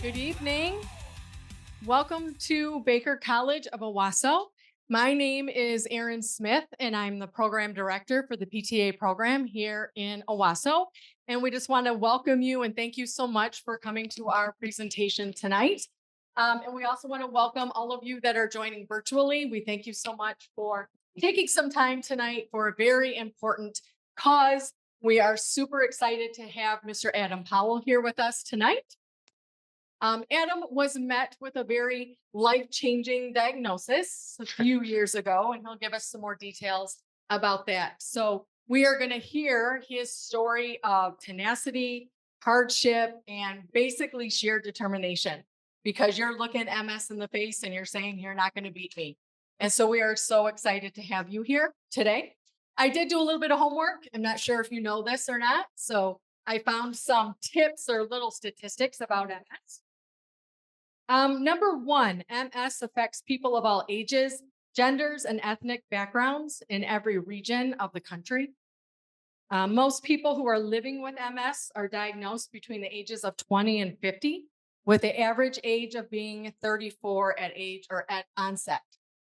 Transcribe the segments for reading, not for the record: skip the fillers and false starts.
Good evening. Welcome to Baker College of Owasso. My name is Erin Smith, and I'm the program director for the PTA program here in Owasso. And we just want to welcome you and thank you so much for coming to our presentation tonight. And we also want to welcome all of you that are joining virtually. We thank you so much for taking some time tonight for a very important cause. We are super excited to have Mr. Adam Powell here with us tonight. Adam was met with a very life-changing diagnosis a few years ago, and he'll give us some more details about that. So we are going to hear his story of tenacity, hardship, and basically sheer determination, because you're looking MS in the face and you're saying, you're not going to beat me. And so we are so excited to have you here today. I did do a little bit of homework. I'm not sure if you know this or not. So I found some tips or little statistics about MS. Number one, MS affects people of all ages, genders, and ethnic backgrounds in every region of the country. Most people who are living with MS are diagnosed between the ages of 20 and 50, with the average age of being 34 at onset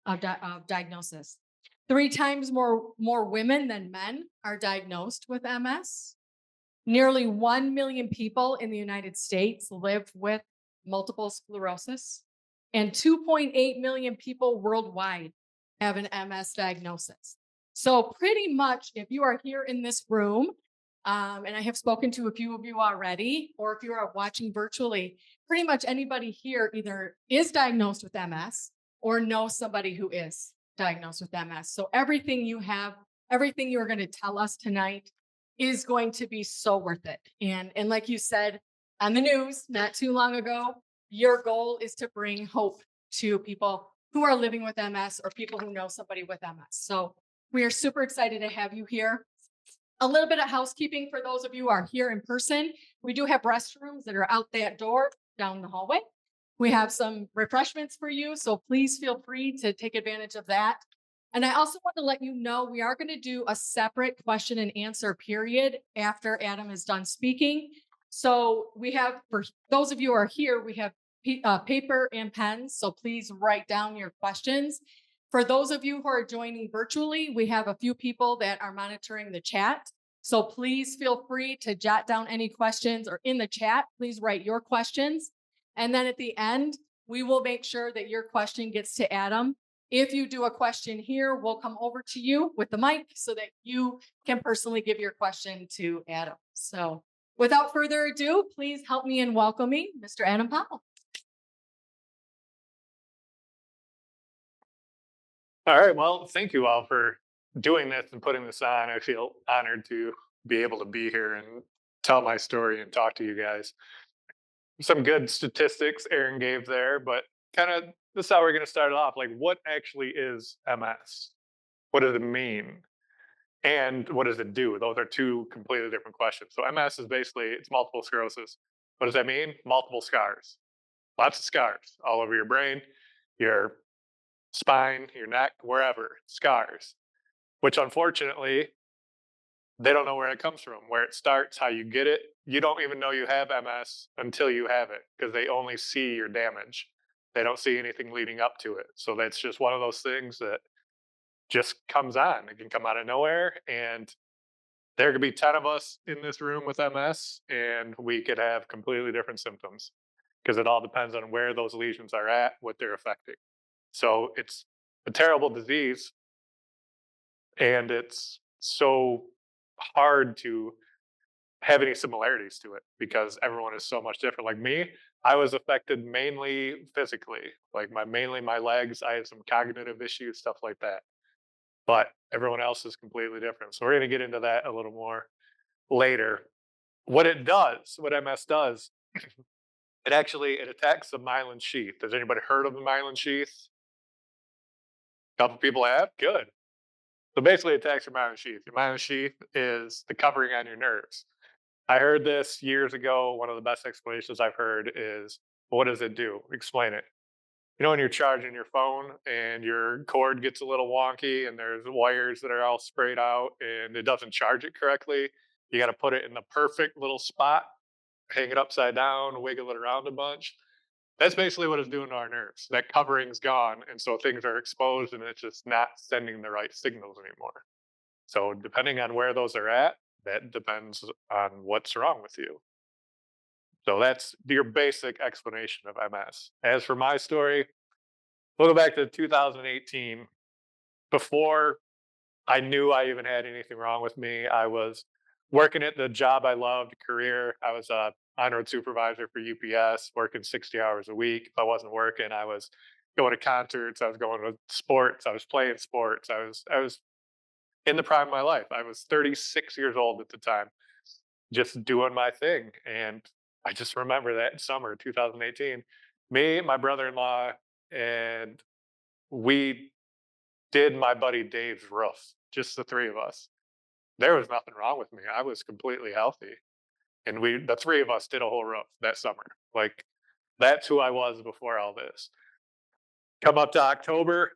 of diagnosis. 3 times more women than men are diagnosed with MS. Nearly 1 million people in the United States live with multiple sclerosis, and 2.8 million people worldwide have an MS diagnosis. So pretty much if you are here in this room, and I have spoken to a few of you already, or if you are watching virtually, pretty much anybody here either is diagnosed with MS or knows somebody who is diagnosed with MS. So everything you are going to tell us tonight is going to be so worth it. And like you said, on the news not too long ago, your goal is to bring hope to people who are living with MS or people who know somebody with MS. So we are super excited to have you here. A little bit of housekeeping for those of you who are here in person. We do have restrooms that are out that door down the hallway. We have some refreshments for you, so please feel free to take advantage of that. And I also want to let you know we are going to do a separate question and answer period after Adam is done speaking. So we have, for those of you who are here, we have paper and pens. So please write down your questions. For those of you who are joining virtually, we have a few people that are monitoring the chat. So please feel free to jot down any questions, or in the chat, please write your questions. And then at the end, we will make sure that your question gets to Adam. If you do a question here, we'll come over to you with the mic so that you can personally give your question to Adam. So without further ado, please help me in welcoming Mr. Adam Powell. All right. Well, thank you all for doing this and putting this on. I feel honored to be able to be here and tell my story and talk to you guys. Some good statistics Aaron gave there, but kind of this is how we're going to start it off. Like, what actually is MS? What does it mean? And what does it do? Those are 2 completely different questions. So MS is basically, it's multiple sclerosis. What does that mean? Multiple scars. Lots of scars all over your brain, your spine, your neck, wherever, scars, which unfortunately, they don't know where it comes from, where it starts, how you get it. You don't even know you have MS until you have it, because they only see your damage. They don't see anything leading up to it. So that's just one of those things that just comes on. It can come out of nowhere, and there could be 10 of us in this room with MS, and we could have completely different symptoms, because it all depends on where those lesions are at, what they're affecting. So it's a terrible disease, and it's so hard to have any similarities to it because everyone is so much different. Like me, I was affected mainly physically, like mainly my legs. I had some cognitive issues, stuff like that. But everyone else is completely different. So we're going to get into that a little more later. What it does, what MS does, it attacks the myelin sheath. Has anybody heard of the myelin sheath? A couple people have. Good. So basically, it attacks your myelin sheath. Your myelin sheath is the covering on your nerves. I heard this years ago. One of the best explanations I've heard is, what does it do? Explain it. You know, when you're charging your phone and your cord gets a little wonky and there's wires that are all sprayed out and it doesn't charge it correctly, you got to put it in the perfect little spot, hang it upside down, wiggle it around a bunch. That's basically what it's doing to our nerves. That covering's gone, and so things are exposed, and it's just not sending the right signals anymore. So depending on where those are at, that depends on what's wrong with you. So that's your basic explanation of MS. As for my story, we'll go back to 2018. Before I knew I even had anything wrong with me, I was working at the job I loved, career. I was a on-road supervisor for UPS, working 60 hours a week. If I wasn't working, I was going to concerts, I was going to sports, I was playing sports. I was in the prime of my life. I was 36 years old at the time, just doing my thing. And I just remember that summer 2018, me, my brother-in-law, and we did my buddy Dave's roof, just the three of us. There was nothing wrong with me. I was completely healthy. And the three of us did a whole roof that summer. Like, that's who I was before all this. Come up to October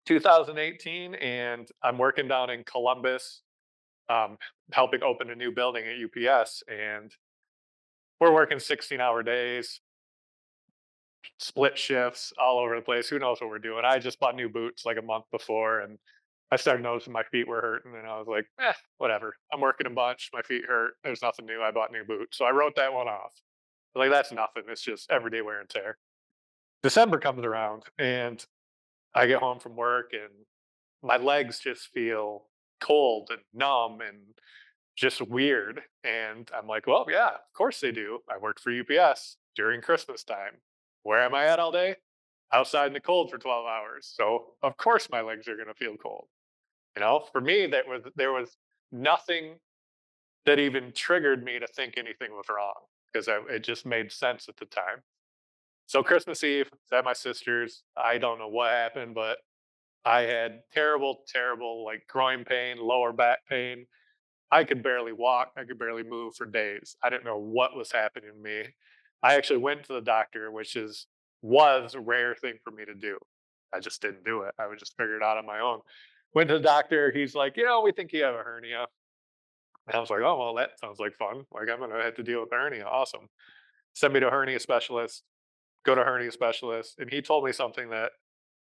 2018, and I'm working down in Columbus, um, helping open a new building at UPS. And we're working 16-hour days, split shifts all over the place. Who knows what we're doing? I just bought new boots like a month before, and I started noticing my feet were hurting, and I was like, whatever. I'm working a bunch. My feet hurt. There's nothing new. I bought new boots. So I wrote that one off. Like, that's nothing. It's just everyday wear and tear. December comes around, and I get home from work, and my legs just feel cold and numb and just weird. And I'm like, well, yeah, of course they do. I worked for UPS during Christmas time. Where am I at all day? Outside in the cold for 12 hours. So of course my legs are going to feel cold. For me, there was nothing that even triggered me to think anything was wrong because it just made sense at the time. So Christmas Eve, it's at my sister's. I don't know what happened, but I had terrible, terrible like groin pain, lower back pain. I could barely walk. I could barely move for days. I didn't know what was happening to me. I actually went to the doctor, which was a rare thing for me to do. I just didn't do it. I would just figure it out on my own. Went to the doctor. He's like, we think you have a hernia. And I was like, oh well, that sounds like fun. Like, I'm gonna have to deal with a hernia. Awesome. Send me to a hernia specialist. Go to a hernia specialist, and he told me something that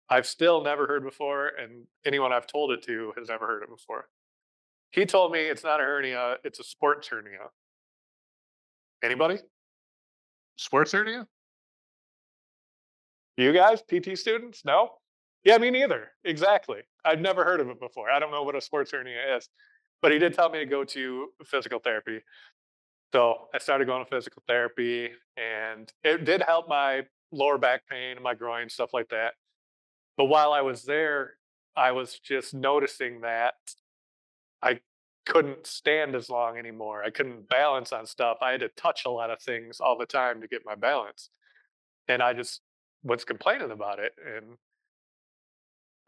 I've still never heard before, and anyone I've told it to has never heard it before. He told me it's not a hernia, it's a sports hernia. Anybody? Sports hernia? You guys, PT students? No? Yeah, me neither. Exactly. I've never heard of it before. I don't know what a sports hernia is, but he did tell me to go to physical therapy. So I started going to physical therapy, and it did help my lower back pain and my groin, stuff like that. But while I was there, I was just noticing that I couldn't stand as long anymore. I couldn't balance on stuff. I had to touch a lot of things all the time to get my balance. And I just was complaining about it. And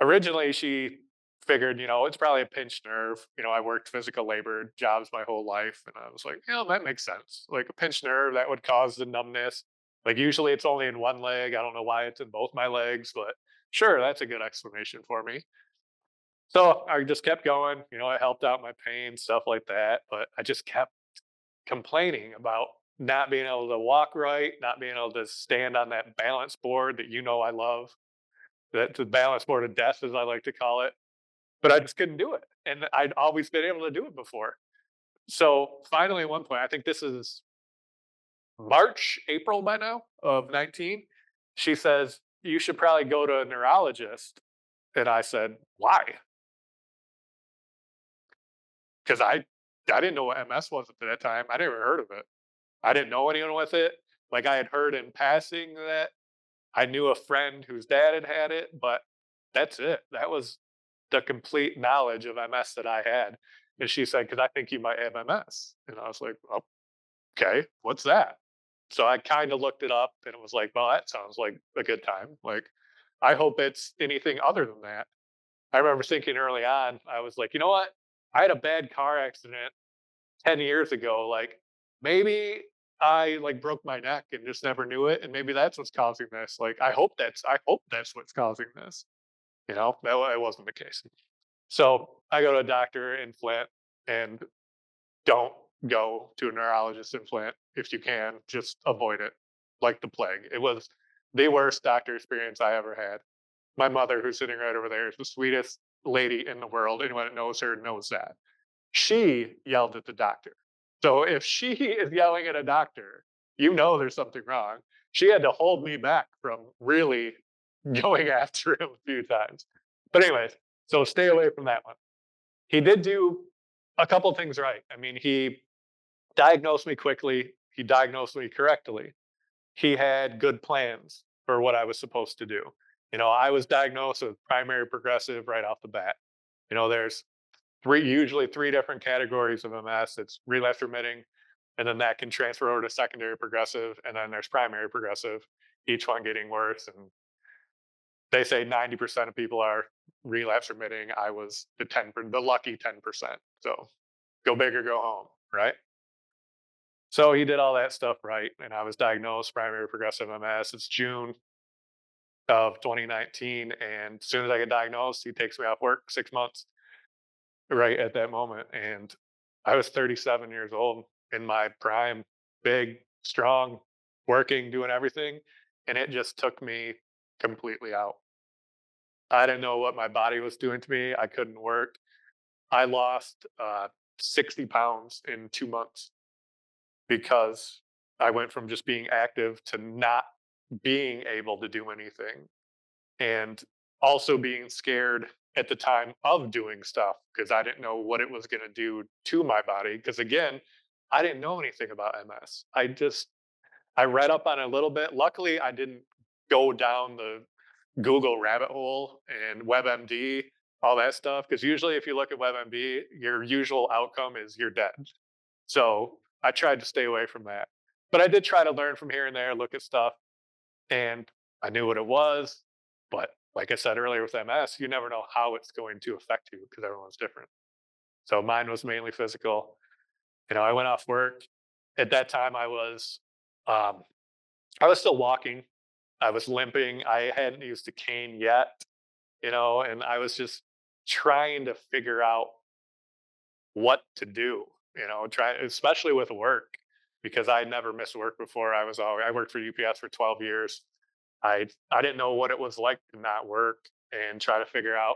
originally she figured, it's probably a pinched nerve. I worked physical labor jobs my whole life. And I was like, that makes sense. Like, a pinched nerve, that would cause the numbness. Like, usually it's only in one leg. I don't know why it's in both my legs, but sure, that's a good explanation for me. So I just kept going. It helped out my pain, stuff like that. But I just kept complaining about not being able to walk right, not being able to stand on that balance board that I love, that the balance board of death, as I like to call it. But I just couldn't do it. And I'd always been able to do it before. So finally, at one point, I think this is March, April by now of 19, she says, you should probably go to a neurologist. And I said, why? Because I didn't know what MS was at that time. I never heard of it. I didn't know anyone with it. Like, I had heard in passing that I knew a friend whose dad had it, but that's it. That was the complete knowledge of MS that I had. And she said, "Because I think you might have MS." And I was like, "Oh, okay, what's that?" So I kind of looked it up, and it was like, well, that sounds like a good time. Like, I hope it's anything other than that. I remember thinking early on, I was like, you know what? I had a bad car accident 10 years ago. Like, maybe I like broke my neck and just never knew it. And maybe that's what's causing this. Like, I hope that's what's causing this. That wasn't the case. So I go to a doctor in Flint, and don't go to a neurologist in Flint if you can. Just avoid it. like the plague. It was the worst doctor experience I ever had. My mother, who's sitting right over there, is the sweetest lady in the world. Anyone that knows her knows that. She yelled at the doctor. So if she is yelling at a doctor, you know there's something wrong. She had to hold me back from really going after him a few times. But anyways, so stay away from that one. He did do a couple things right. I mean, he diagnosed me quickly. He diagnosed me correctly. He had good plans for what I was supposed to do. I was diagnosed with primary progressive right off the bat. There's usually three different categories of MS. It's relapse remitting, and then that can transfer over to secondary progressive, and then there's primary progressive, each one getting worse. And they say 90% of people are relapse remitting. I was the lucky 10%. So go big or go home, right? So he did all that stuff right, and I was diagnosed primary progressive MS. It's June of 2019, and as soon as I get diagnosed, he takes me off work 6 months right at that moment. And I was 37 years old in my prime, big, strong, working, doing everything, and it just took me completely out. I didn't know what my body was doing to me. I couldn't work. I lost 60 pounds in 2 months because I went from just being active to not being able to do anything, and also being scared at the time of doing stuff because I didn't know what it was going to do to my body. Because again, I didn't know anything about MS. I read up on it a little bit. Luckily, I didn't go down the Google rabbit hole and WebMD, all that stuff. Because usually, if you look at WebMD, your usual outcome is you're dead. So I tried to stay away from that. But I did try to learn from here and there, look at stuff, and I knew what it was. But like I said earlier with MS, you never know how it's going to affect you because everyone's different. So mine was mainly physical. I went off work. At that time, um, I was still walking. I was limping. I hadn't used a cane yet, and I was just trying to figure out what to do, try especially with work because I never missed work before. I worked for UPS for 12 years. I didn't know what it was like to not work and try to figure out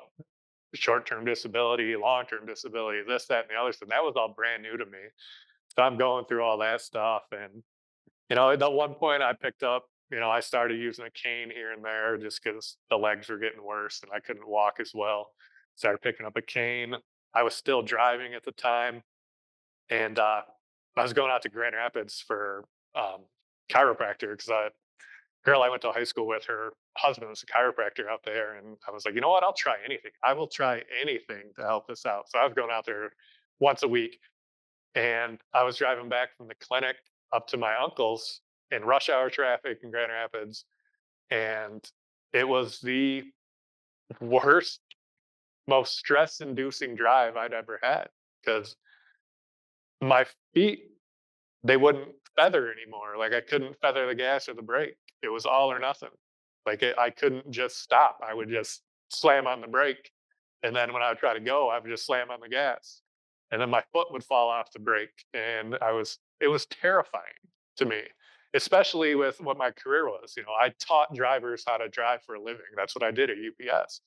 short-term disability, long-term disability, this, that, and the other. So that was all brand new to me. So I'm going through all that stuff. And, at the one point I picked up, I started using a cane here and there just because the legs were getting worse and I couldn't walk as well. Started picking up a cane. I was still driving at the time, and I was going out to Grand Rapids for chiropractor because girl I went to high school with, her husband was a chiropractor out there, and I was like, you know what? I'll try anything. I will try anything to help this out. So I was going out there once a week, and I was driving back from the clinic up to my uncle's in rush hour traffic in Grand Rapids, and it was the worst, most stress-inducing drive I'd ever had because my feet, they wouldn't feather anymore. Like I couldn't feather the gas or the brake. It was all or nothing. I couldn't just stop. I would just slam on the brake, and then when I would try to go, I would just slam on the gas, and then my foot would fall off the brake, and it was terrifying to me, especially with what my career was. I taught drivers how to drive for a living. That's what I did at UPS.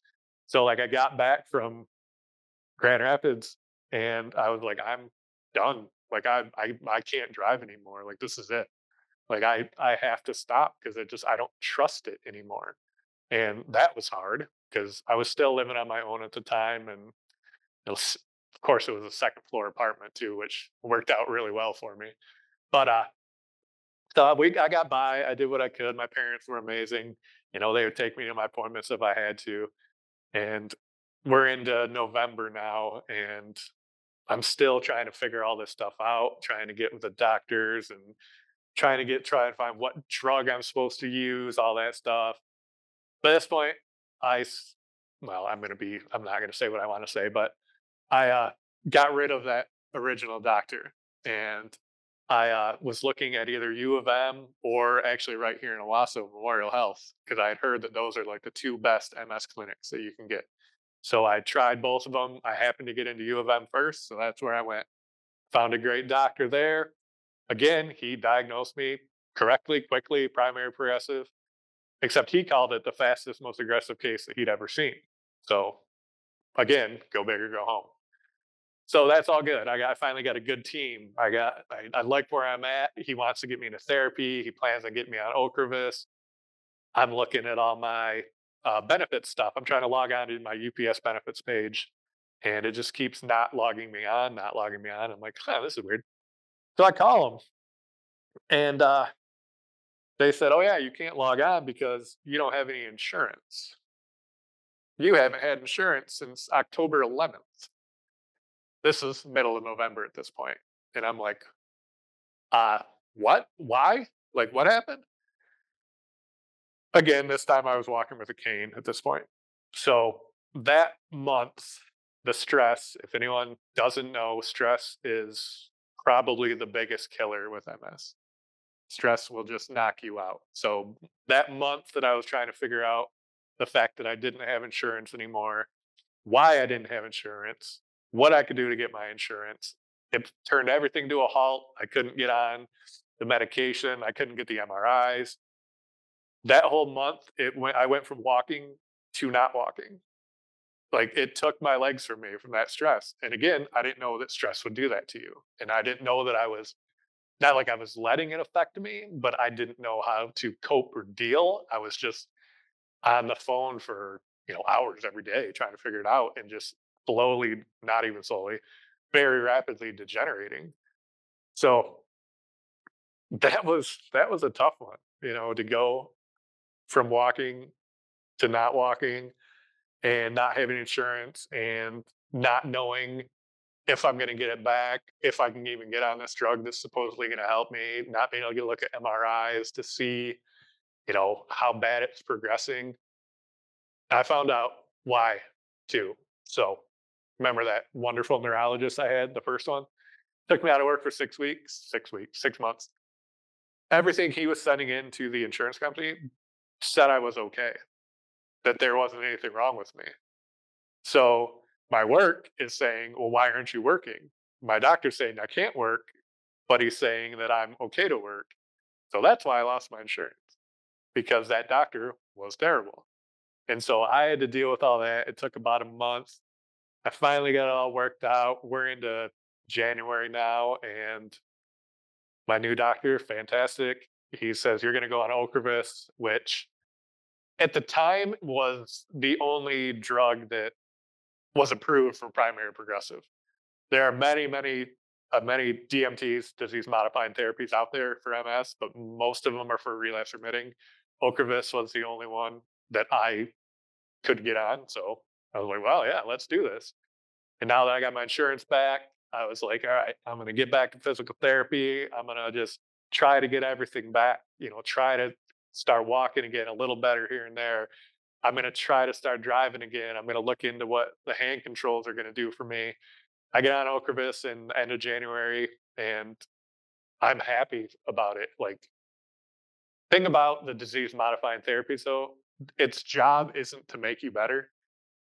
So like I got back from Grand Rapids, and I was like, I'm done. Like I can't drive anymore. Like this is it. Like I have to stop because I don't trust it anymore. And that was hard because I was still living on my own at the time, and of course it was a second floor apartment too, which worked out really well for me. But I got by. I did what I could. My parents were amazing. They would take me to my appointments if I had to. And we're into November now, and I'm still trying to figure all this stuff out, trying to get with the doctors and try and find what drug I'm supposed to use, all that stuff. But at this point, I s- well, I'm not gonna say what I want to say, but I got rid of that original doctor, and I was looking at either U of M or actually right here in Owasso, Memorial Health, because I had heard that those are like the two best MS clinics that you can get. So I tried both of them. I happened to get into U of M first, so that's where I went. Found a great doctor there. Again, he diagnosed me correctly, quickly, primary progressive, except he called it the fastest, most aggressive case that he'd ever seen. So again, go big or go home. So that's all good. I finally got a good team. I like where I'm at. He wants to get me into therapy. He plans on getting me on Ocrevus. I'm looking at all my benefits stuff. I'm trying to log on to my UPS benefits page, and it just keeps not logging me on, not logging me on. I'm like, huh, this is weird. So I call them, and they said, "Oh yeah, you can't log on because you don't have any insurance. You haven't had insurance since October 11th." This is middle of November at this point, and I'm like, Uh, what? Why? Like, what happened? Again, this time I was walking with a cane at this point. So that month, the stress, if anyone doesn't know, stress is probably the biggest killer with MS. Stress will just knock you out. So that month that I was trying to figure out the fact that I didn't have insurance anymore, why I didn't have insurance, what I could do to get my insurance. It turned everything to a halt. I couldn't get on the medication. I couldn't get the MRIs. That whole month, I went from walking to not walking. Like it took my legs from me from that stress. And again, I didn't know that stress would do that to you. And I didn't know that I was not like I was letting it affect me, but I didn't know how to cope or deal. I was just on the phone for, hours every day trying to figure it out and just slowly, not even slowly, very rapidly degenerating. So that was a tough one, to go from walking to not walking and not having insurance and not knowing if I'm going to get it back, if I can even get on this drug that's supposedly going to help me, not being able to get a look at MRIs to see, how bad it's progressing. I found out why too. So remember that wonderful neurologist I had, the first one? Took me out of work for 6 weeks, 6 months. Everything he was sending in to the insurance company said I was okay, that there wasn't anything wrong with me. So my work is saying, well, why aren't you working? My doctor's saying I can't work, but he's saying that I'm okay to work. So that's why I lost my insurance because that doctor was terrible. And so I had to deal with all that. It took about a month. I finally got it all worked out. We're into January now, and my new doctor, fantastic. He says you're going to go on Ocrevus, which at the time was the only drug that was approved for primary progressive. There are many DMTs, disease modifying therapies out there for MS, but most of them are for relapse remitting. Ocrevus was the only one that I could get on. So I was like, well, yeah, let's do this. And now that I got my insurance back, I was like, all right, I'm going to get back to physical therapy. I'm going to just try to get everything back, try to start walking again a little better here and there. I'm going to try to start driving again. I'm going to look into what the hand controls are going to do for me. I get on Ocrevus in the end of January and I'm happy about it. Like, thing about the disease modifying therapies though, its job isn't to make you better,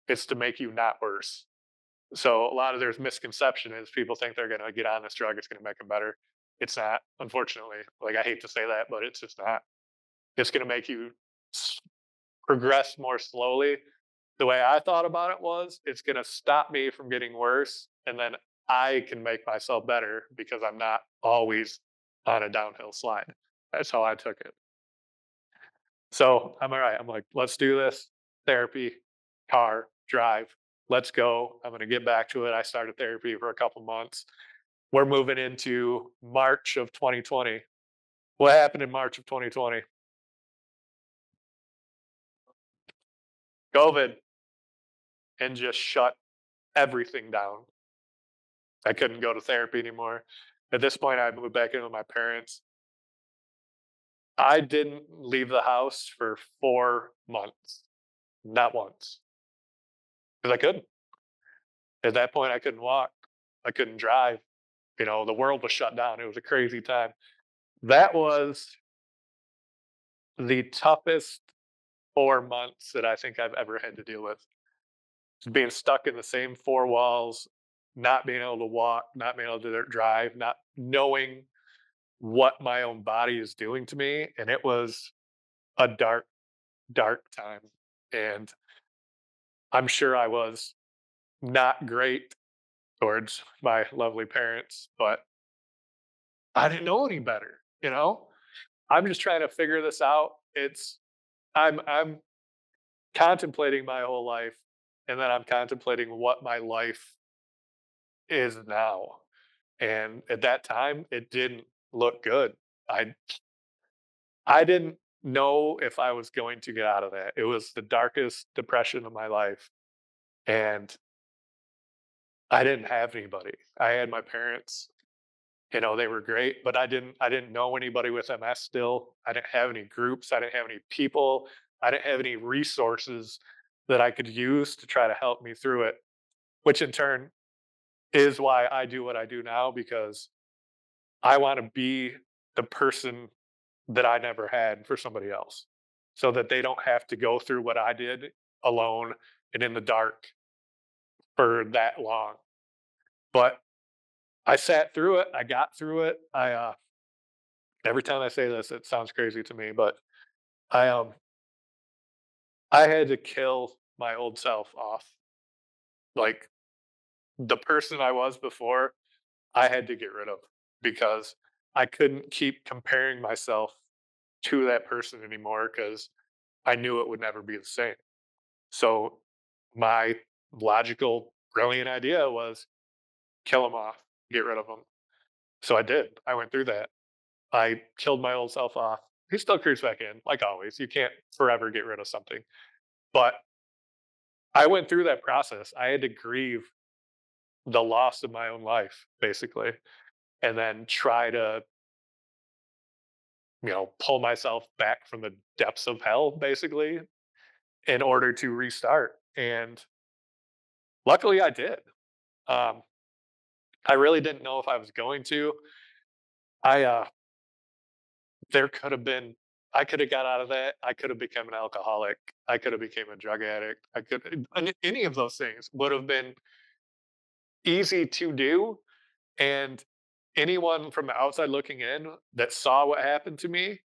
it's to make you not worse. So a lot of there's misconception is people think they're gonna get on this drug, it's gonna make them better. It's not, unfortunately. Like I hate to say that, but it's just not. It's gonna make you s- progress more slowly. The way I thought about it was it's gonna stop me from getting worse, and then I can make myself better because I'm not always on a downhill slide. That's how I took it. So I'm all right. I'm like, let's do this. Therapy, car, drive. Let's go. I'm going to get back to it. I started therapy for a couple months. We're moving into March of 2020. What happened in March of 2020? COVID and just shut everything down. I couldn't go to therapy anymore. At this point, I moved back in with my parents. I didn't leave the house for 4 months, not once, because I couldn't. At that point, I couldn't walk. I couldn't drive. The world was shut down. It was a crazy time. That was the toughest 4 months that I think I've ever had to deal with. Being stuck in the same four walls, not being able to walk, not being able to drive, not knowing. what my own body is doing to me, and it was a dark, dark time, and I'm sure I was not great towards my lovely parents, but I didn't know any better, you know? I'm just trying to figure this out. I'm contemplating my whole life, and then I'm contemplating what my life is now. And at that time, it didn't look good. I I didn't know if I was going to get out of that. It was the darkest depression of my life, and I didn't have anybody. I had my parents, they were great, but I didn't know anybody with MS still. I didn't have any groups, I didn't have any people, I didn't have any resources that I could use to try to help me through it, which in turn is why I do what I do now because I want to be the person that I never had for somebody else so that they don't have to go through what I did alone and in the dark for that long. But I sat through it. I got through it. Every time I say this, it sounds crazy to me, but I um I had to kill my old self off. Like the person I was before, I had to get rid of because I couldn't keep comparing myself to that person anymore because I knew it would never be the same. So my logical, brilliant idea was kill them off, get rid of them. So I did. I went through that. I killed my old self off. He still creeps back in, like always. You can't forever get rid of something. But I went through that process. I had to grieve the loss of my own life, basically, and then try to, pull myself back from the depths of hell, basically, in order to restart. And luckily I did. Um, I really didn't know if I was going to. I there could have been I could have got out of that. I could have become an alcoholic. I could have became a drug addict. I could any of those things would have been easy to do. And anyone from the outside looking in that saw what happened to me,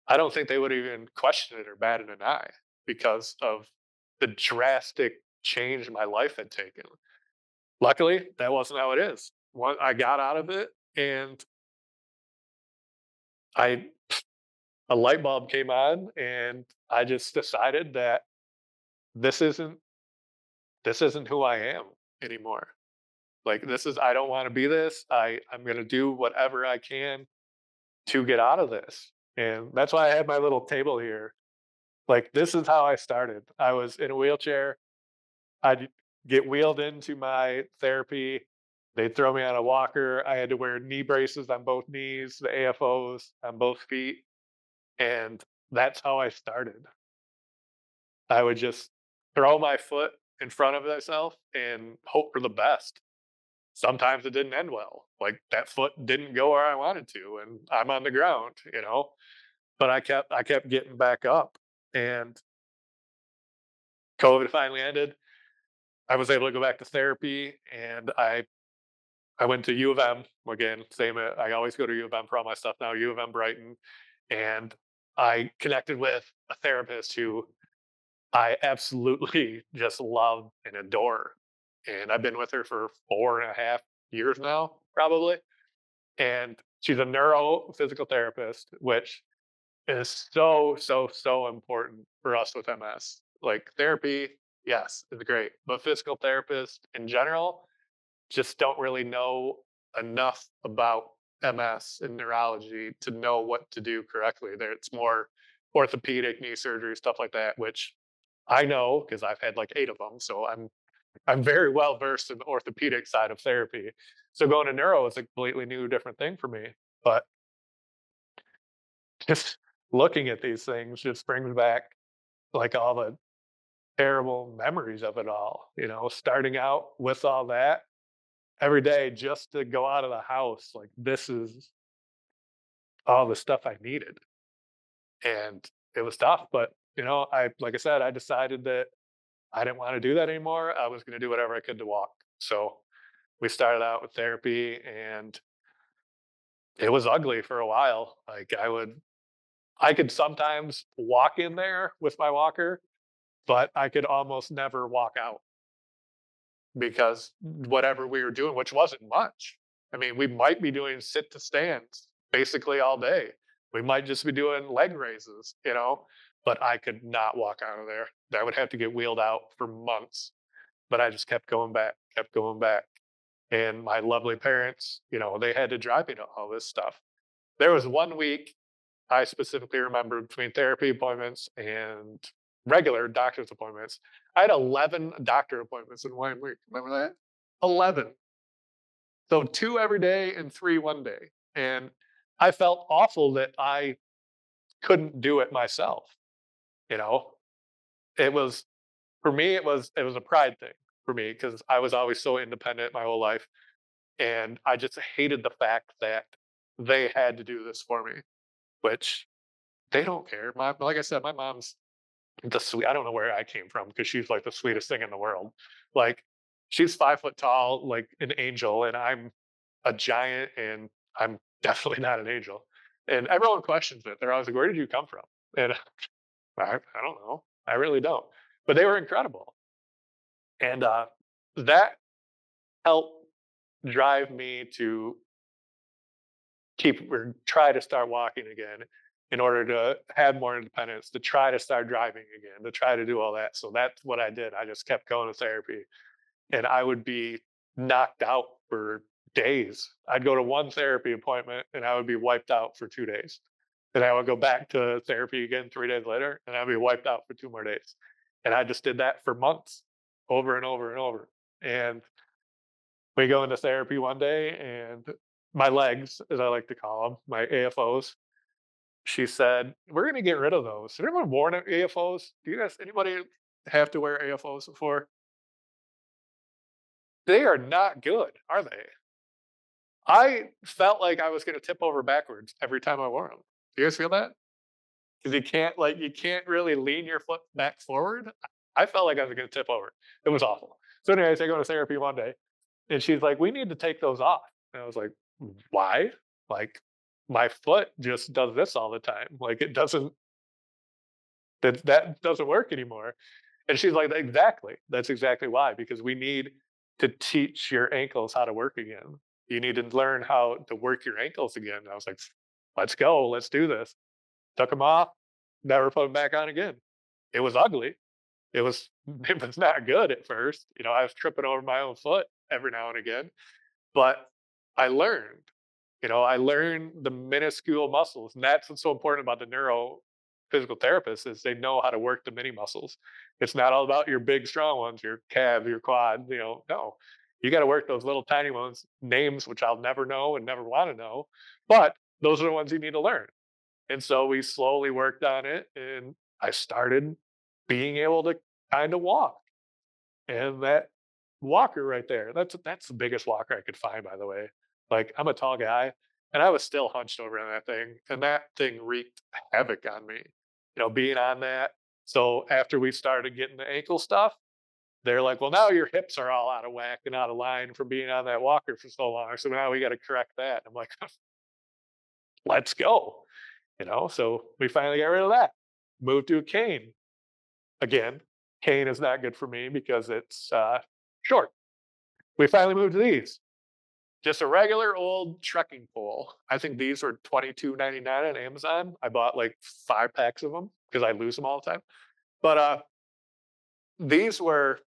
I don't think they would even question it or bat an eye because of the drastic change my life had taken. Luckily, that wasn't how it is. I got out of it, and I a light bulb came on, and I just decided that this isn't this isn't who I am anymore. Like I don't want to be this. I'm going to do whatever I can to get out of this. And that's why I have my little table here. Like this is how I started. I was in a wheelchair. I'd get wheeled into my therapy. They'd throw me on a walker. I had to wear knee braces on both knees, the AFOs on both feet. And that's how I started. I would just throw my foot in front of myself and hope for the best. Sometimes it didn't end well. Like that foot didn't go where I wanted to, and I'm on the ground. But I kept getting back up, and COVID finally ended. I was able to go back to therapy, and I went to U of M again. Same. I always go to U of M for all my stuff now. U of M Brighton, and I connected with a therapist who I absolutely just love and adore, and I've been with her for 4.5 years now, probably. And she's a neurophysical therapist, which is so, so, so important for us with MS. Like therapy, yes, is great, but physical therapists in general just don't really know enough about MS and neurology to know what to do correctly. There, it's more orthopedic knee surgery, stuff like that, which I know because I've had like 8 of them. So I'm very well versed in the orthopedic side of therapy. So going to neuro is a completely new, different thing for me. But just looking at these things just brings back like all the terrible memories of it all, starting out with all that every day just to go out of the house. Like this is all the stuff I needed. And it was tough, but like I said, I decided that I didn't want to do that anymore. I was going to do whatever I could to walk. So we started out with therapy, and it was ugly for a while. I could sometimes walk in there with my walker, but I could almost never walk out because whatever we were doing, which wasn't much. I mean, we might be doing sit to stands basically all day. We might just be doing leg raises, but I could not walk out of there. I would have to get wheeled out for months, but I just kept going back, kept going back. And my lovely parents, they had to drive me to all this stuff. There was one week I specifically remember between therapy appointments and regular doctor's appointments. I had 11 doctor appointments in one week. Remember that? 11. So 2 every day and 3 one day. And I felt awful that I couldn't do it myself, you know? It was for me, it was a pride thing for me because I was always so independent my whole life, and I just hated the fact that they had to do this for me, which they don't care. Like I said, my mom's I don't know where I came from because she's like the sweetest thing in the world. Like she's 5 foot tall, like an angel, and I'm a giant, and I'm definitely not an angel. And everyone questions it. They're always like, "Where did you come from?" And I don't know. I really don't. But they were incredible, and that helped drive me to keep or try to start walking again in order to have more independence, to try to start driving again, to try to do all that. So that's what I did. I just kept going to therapy, and I would be knocked out for days. I'd go to one therapy appointment and I would be wiped out for 2 days. Then I would go back to therapy again 3 days later and I'd be wiped out for 2 more days. And I just did that for months over and over and over. And we go into therapy one day and my legs, as I like to call them, my AFOs, she said, "We're gonna get rid of those." Has anyone worn AFOs? Do you guys anybody have to wear AFOs before? They are not good, are they? I felt like I was gonna tip over backwards every time I wore them. Do you guys feel that? Because you can't really lean your foot back forward. I felt like I was gonna tip over. It was awful. So anyways, I go to therapy one day, and she's like, "We need to take those off." And I was like, "Why?" Like, my foot just does this all the time. Like, it doesn't that doesn't work anymore. And she's like, "Exactly. That's exactly why, because we need to teach your ankles how to work again. You need to learn how to work your ankles again." And I was like, "Let's go. Let's do this." Took them off, never put them back on again. It was ugly. It was it was not good at first. I was tripping over my own foot every now and again, but I learned. I learned the minuscule muscles, and that's what's so important about the neuro physical therapists is they know how to work the mini muscles. It's not all about your big strong ones, your calves, your quad. No, you got to work those little tiny ones, names which I'll never know and never want to know, but those are the ones you need to learn. And so we slowly worked on it, and I started being able to kind of walk. And that walker right there, that's the biggest walker I could find, by the way. Like, I'm a tall guy, and I was still hunched over on that thing, and that thing wreaked havoc on me, being on that. So after we started getting the ankle stuff, they're like, "Well, now your hips are all out of whack and out of line from being on that walker for so long. So now we got to correct that." I'm like, "Let's go." So we finally got rid of that. Moved to a cane. Again, cane is not good for me because it's short. We finally moved to these. Just a regular old trekking pole. I think these were 22.99 on Amazon. I bought like 5 packs of them because I lose them all the time. But these were,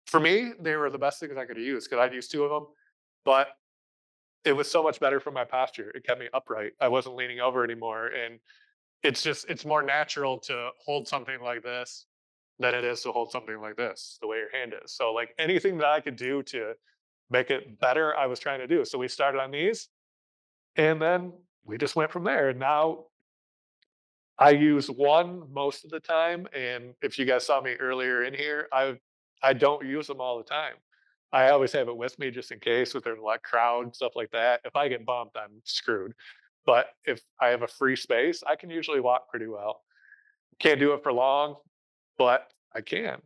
for me, they were the best things I could use because I'd used 2 of them. But it was so much better for my posture. It kept me upright. I wasn't leaning over anymore. And it's more natural to hold something like this than it is to hold something like this, the way your hand is. So like anything that I could do to make it better, I was trying to do. So we started on these and then we just went from there. And now I use one most of the time. And if you guys saw me earlier in here, I don't use them all the time. I always have it with me just in case with there's a lot crowd, stuff like that. If I get bumped, I'm screwed. But if I have a free space, I can usually walk pretty well. Can't do it for long, but I can.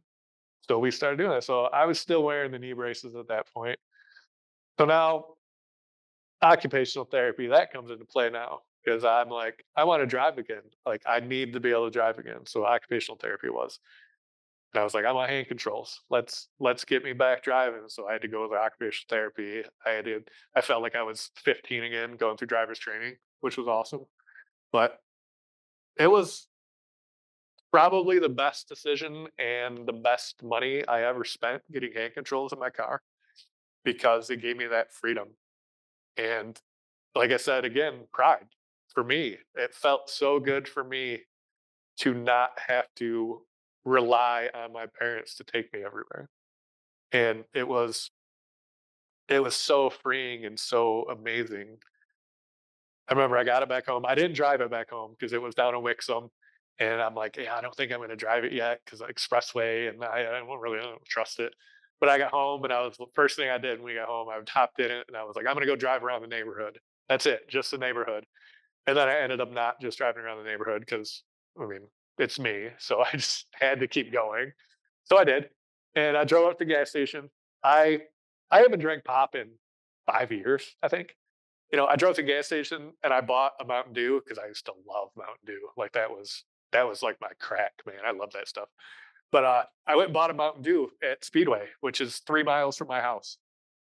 So we started doing that. So I was still wearing the knee braces at that point. So now occupational therapy, that comes into play now because I'm like, I want to drive again. Like, I need to be able to drive again. So occupational therapy was. And I was like, I want hand controls. Let's get me back driving. So I had to go to occupational therapy. I felt like I was 15 again, going through driver's training, which was awesome. But it was probably the best decision and the best money I ever spent getting hand controls in my car because it gave me that freedom. And like I said, again, pride for me. It felt so good for me to not have to rely on my parents to take me everywhere. And it was so freeing and so amazing. I remember I got it back home. I didn't drive it back home because it was down in Wixom. And I'm like, yeah, I don't think I'm going to drive it yet because expressway and I don't trust it. But I got home and the first thing I did when we got home, I hopped in it and I was like, I'm going to go drive around the neighborhood. That's it, just the neighborhood. And then I ended up not just driving around the neighborhood because, I mean, it's me. So I just had to keep going. So I did. And I drove up to the gas station. I I haven't drank pop in 5 years, I think. I drove to the gas station and I bought a Mountain Dew because I used to love Mountain Dew. Like that was like my crack, man. I love that stuff. But I went and bought a Mountain Dew at Speedway, which is 3 miles from my house.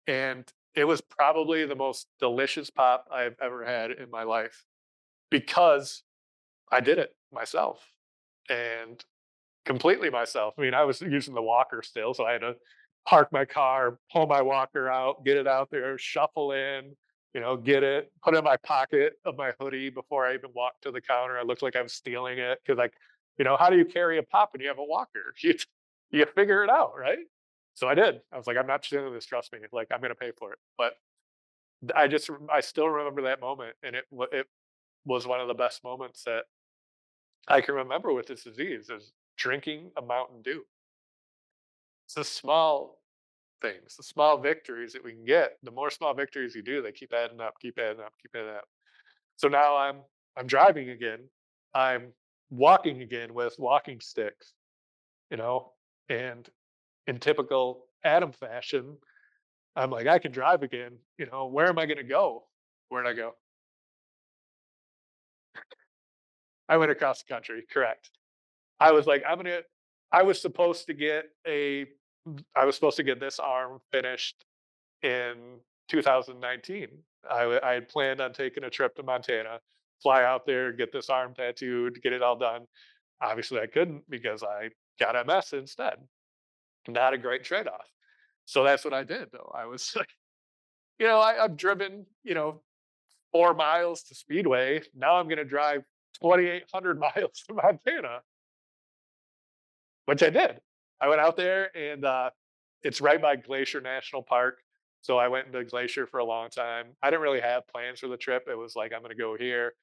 And it was probably the most delicious pop I've ever had in my life because I did it myself and completely myself. I mean, I was using the walker still, so I had to park my car, pull my walker out, get it out there, shuffle in, get it, put it in my pocket of my hoodie before I even walked to the counter. I looked like I was stealing it because, like, how do you carry a pop when you have a walker? You figure it out, right? So I did. I was like, I'm not stealing this. Trust me. Like, I'm gonna pay for it. But I still remember that moment, and it was one of the best moments that I can remember with this disease is drinking a Mountain Dew. It's the small things, the small victories that we can get. The more small victories you do, they keep adding up, keep adding up, keep adding up. So now I'm driving again. I'm walking again with walking sticks, you know, and in typical Adam fashion, I'm like, I can drive again. Where am I going to go? Where'd I go? I went across the country. Correct. I was like, I was supposed to get I was supposed to get this arm finished in 2019. I had planned on taking a trip to Montana, fly out there, get this arm tattooed, get it all done. Obviously, I couldn't because I got MS instead. Not a great trade off. So that's what I did, though. I was like, I've driven, 4 miles to Speedway. Now I'm going to drive 2,800 miles to Montana, which I did. I went out there and it's right by Glacier National Park. So I went into Glacier for a long time. I didn't really have plans for the trip. It was like, I'm going to go here.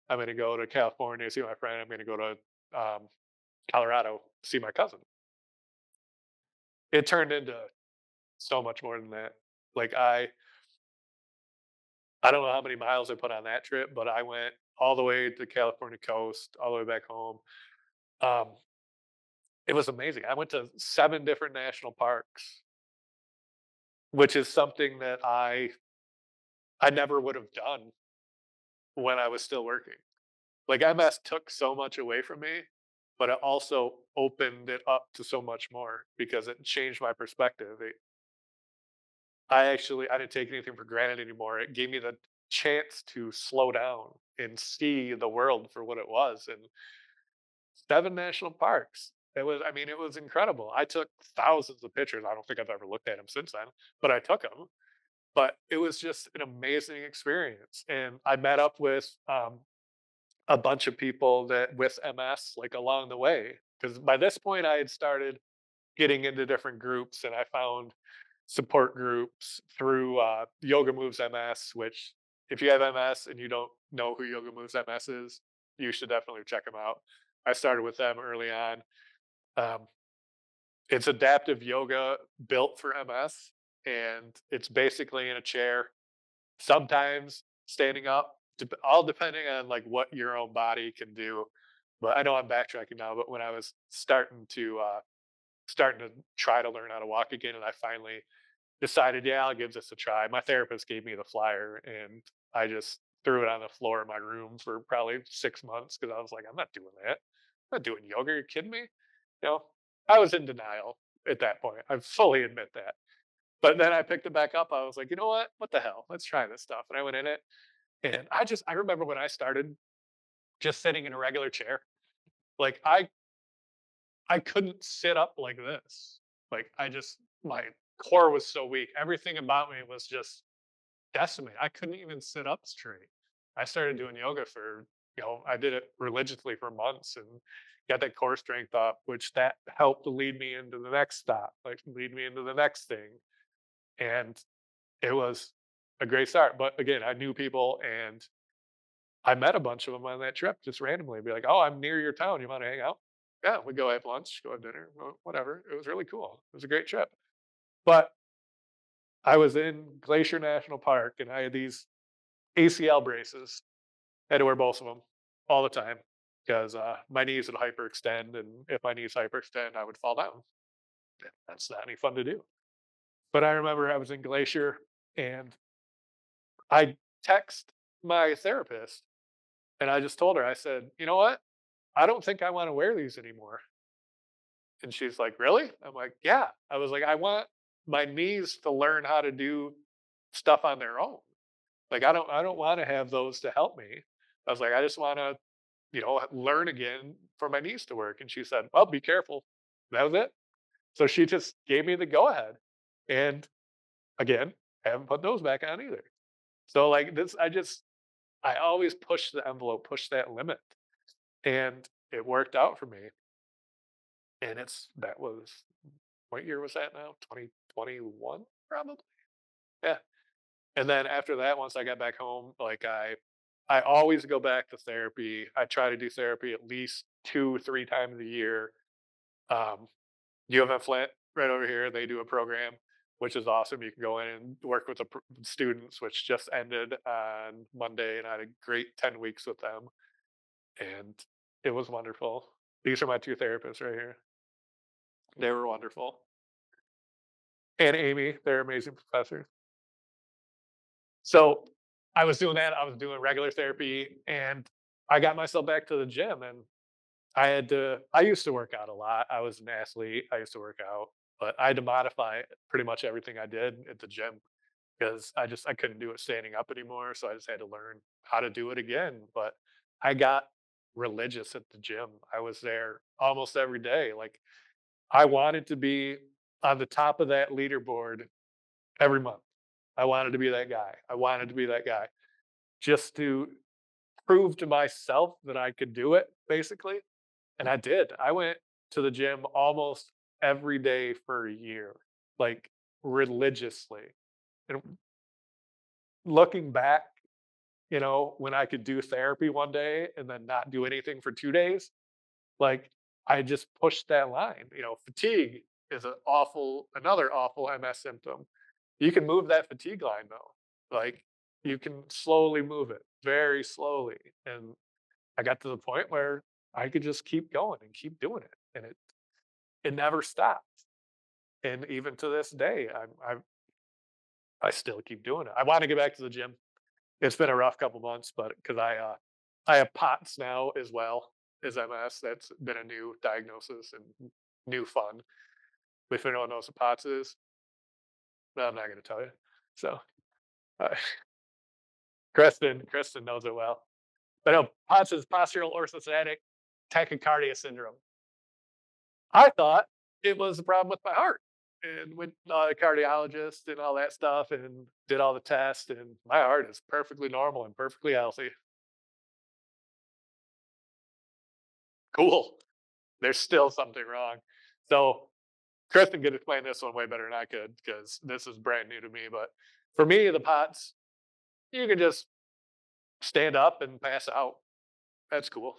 I'm going to go to California, see my friend. I'm going to go to Colorado, see my cousin. It turned into so much more than that. Like I don't know how many miles I put on that trip, but I went all the way to the California coast, all the way back home. Um, it was amazing. I went to 7 different national parks, which is something that I never would have done when I was still working. Like, MS took so much away from me, but it also opened it up to so much more because it changed my perspective. I didn't take anything for granted anymore. It gave me the chance to slow down and see the world for what it was. And 7 national parks. It was incredible. I took thousands of pictures. I don't think I've ever looked at them since then, but I took them. But it was just an amazing experience. And I met up with a bunch of people that with MS like along the way. Because by this point I had started getting into different groups and I found support groups through Yoga Moves MS, which if you have MS and you don't know who Yoga Moves MS is, you should definitely check them out. I started with them early on. Um, it's adaptive yoga built for MS, and it's basically in a chair, sometimes standing up, all depending on like what your own body can do. But I know I'm backtracking now. But when I was starting to try to learn how to walk again, and I finally decided, yeah, I'll give this a try. My therapist gave me the flyer, and I just threw it on the floor of my room for probably 6 months because I was like, I'm not doing that. I'm not doing yoga. Are you kidding me? You know, I was in denial at that point. I fully admit that. But then I picked it back up. I was like, you know what? What the hell? Let's try this stuff. And I went in it. And I remember when I started just sitting in a regular chair, like I couldn't sit up like this. Like my core was so weak. Everything about me was just decimated. I couldn't even sit up straight. I started doing yoga for, I did it religiously for months and got that core strength up, which that helped to lead me into the next stop, like lead me into the next thing. And it was a great start. But again, I knew people and I met a bunch of them on that trip just randomly. Be like, "Oh, I'm near your town. You want to hang out?" Yeah, we go have lunch, go have dinner, whatever. It was really cool. It was a great trip. But I was in Glacier National Park and I had these ACL braces. I had to wear both of them all the time because my knees would hyperextend, and if my knees hyperextend, I would fall down. That's not any fun to do. But I remember I was in Glacier and I text my therapist and I just told her, I said, you know what? I don't think I want to wear these anymore. And she's like, really? I'm like, yeah. I was like, I want my knees to learn how to do stuff on their own. Like I don't want to have those to help me. I was like, I just want to, learn again for my knees to work. And she said, well, be careful. That was it. So she just gave me the go ahead. And again, I haven't put those back on either. So like this, I always push the envelope, push that limit. And it worked out for me. And that was, what year was that now? 2021, probably? Yeah. And then after that, once I got back home, like I always go back to therapy. I try to do therapy at least 2, 3 times a year. Um, U of M Flint, right over here, they do a program, which is awesome. You can go in and work with the students, which just ended on Monday, and I had a great 10 weeks with them, and it was wonderful. These are my 2 therapists right here. They were wonderful. And Amy, they're amazing professors. So I was doing that. I was doing regular therapy and I got myself back to the gym and I used to work out a lot. I was an athlete. I used to work out, but I had to modify pretty much everything I did at the gym because I couldn't do it standing up anymore. So I just had to learn how to do it again. But I got religious at the gym. I was there almost every day. Like I wanted to be on the top of that leaderboard every month. I wanted to be that guy. I wanted to be that guy just to prove to myself that I could do it, basically. And I did. I went to the gym almost every day for a year, like religiously. And looking back, when I could do therapy one day and then not do anything for 2 days, like I just pushed that line. Fatigue is another awful MS symptom. You can move that fatigue line though. Like you can slowly move it, very slowly. And I got to the point where I could just keep going and keep doing it. And it never stopped. And even to this day, I still keep doing it. I want to get back to the gym. It's been a rough couple months, but because I have POTS now as well as MS. That's been a new diagnosis and new fun. If anyone knows what POTS is, no, I'm not going to tell you. So uh, Kristen knows it well. But no, POTS is postural orthostatic tachycardia syndrome. I thought it was a problem with my heart and went to a cardiologist and all that stuff and did all the tests. And my heart is perfectly normal and perfectly healthy. Cool. There's still something wrong. So Kristen could explain this one way better than I could because this is brand new to me. But for me, the POTS, you can just stand up and pass out. That's cool.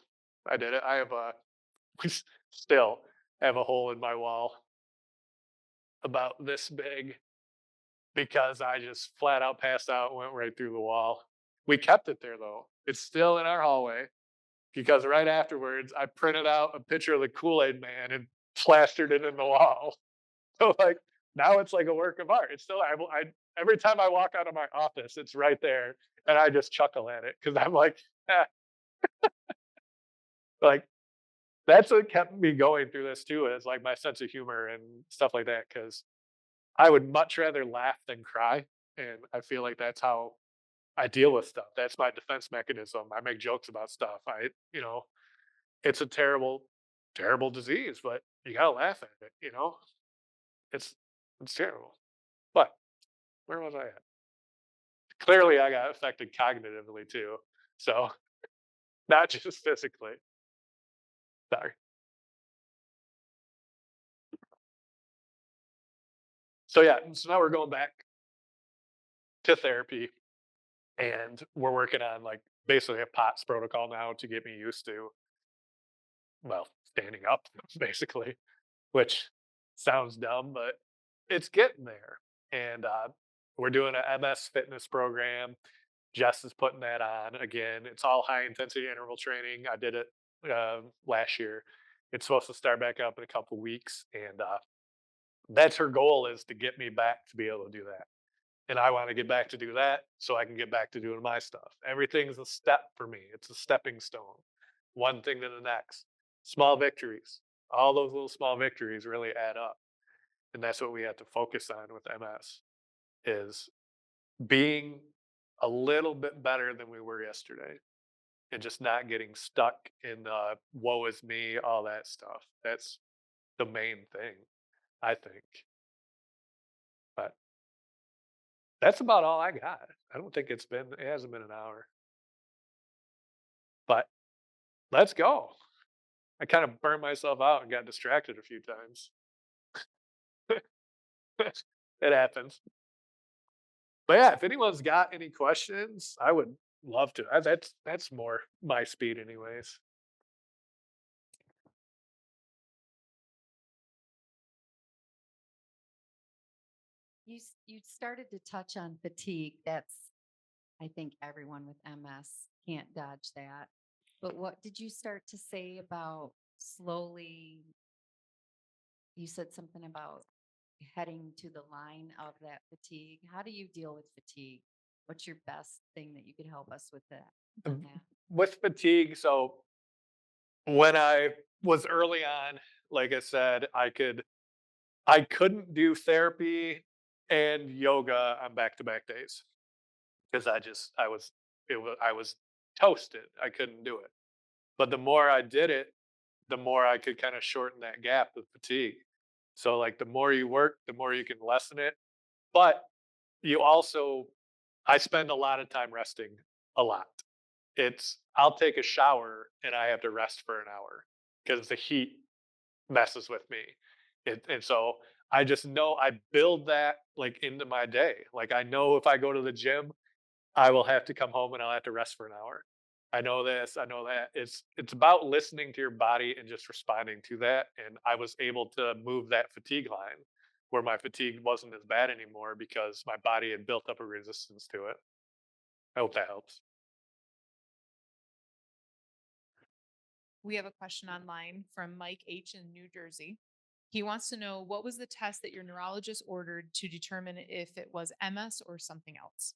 I did it. Still have a hole in my wall about this big because I just flat out passed out and went right through the wall. We kept it there though. It's still in our hallway because right afterwards I printed out a picture of the Kool-Aid man and plastered it in the wall. So like Now it's like a work of art. It's still I every time I walk out of my office, it's right there, and I just chuckle at it because I'm like, eh, like that's what kept me going through this too, is like my sense of humor and stuff like that. Because I would much rather laugh than cry, and I feel like that's how I deal with stuff. That's my defense mechanism. I make jokes about stuff. It's a terrible, terrible disease, but you gotta laugh at it. It's it's terrible. But where was I at? Clearly, I got affected cognitively too. So not just physically. Sorry. So yeah, so now we're going back to therapy, and we're working on like basically a POTS protocol now to get me used to, well, standing up basically, which sounds dumb, but it's getting there. And we're doing a MS fitness program. Jess is putting that on again. It's all high intensity interval training. I did it last year. It's supposed to start back up in a couple weeks, and that's her goal, is to get me back to be able to do that. And I want to get back to do that so I can get back to doing my stuff. Everything's a step for me. It's a stepping stone, one thing to the next. Small victories. All those little small victories really add up. And that's what we have to focus on with MS, is being a little bit better than we were yesterday, and just not getting stuck in woe is me, all that stuff. That's the main thing, I think. But that's about all I got. I don't think it hasn't been an hour, but let's go. I kind of burned myself out and got distracted a few times. It happens. But yeah, if anyone's got any questions, I would love to. That's more my speed, anyways. You started to touch on fatigue. That's, I think everyone with MS can't dodge that. But what did you start to say about slowly? You said something about heading to the line of that fatigue. How do you deal with fatigue? What's your best thing that you could help us with that on that? With fatigue, so when I was early on, like I said, I couldn't do therapy and yoga on back-to-back days because I was toasted. I couldn't do it. But the more I did it, the more I could kind of shorten that gap of fatigue. So like the more you work, the more you can lessen it. But you also I spend a lot of time resting, a lot. I'll take a shower and I have to rest for an hour because the heat messes with me. And so I just know I build that like into my day. Like I know if I go to the gym, I will have to come home and I'll have to rest for an hour. I know this, I know that. It's about listening to your body and just responding to that. And I was able to move that fatigue line where my fatigue wasn't as bad anymore because my body had built up a resistance to it. I hope that helps. We have a question online from Mike H. in New Jersey. He wants to know, what was the test that your neurologist ordered to determine if it was MS or something else?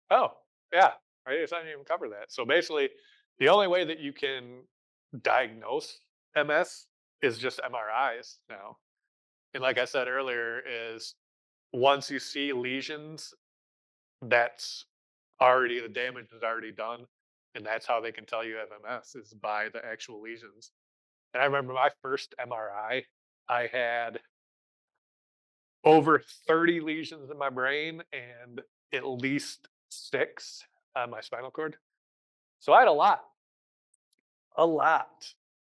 Oh, yeah. I guess I didn't even cover that. So basically, the only way that you can diagnose MS is just MRIs now. And like I said earlier, is once you see lesions, that's the damage is already done. And that's how they can tell you have MS, is by the actual lesions. And I remember my first MRI, I had over 30 lesions in my brain and at least six on my spinal cord. So I had a lot.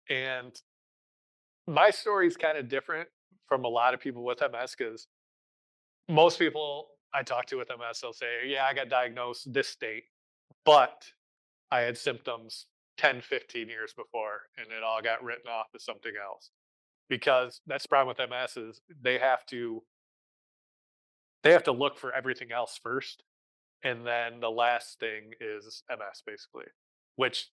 And my story is kind of different from a lot of people with MS because most people I talk to with MS, they'll say, yeah, I got diagnosed this state, but I had symptoms 10, 15 years before, and it all got written off as something else. Because that's the problem with MS, is they have to look for everything else first. And then the last thing is MS basically, which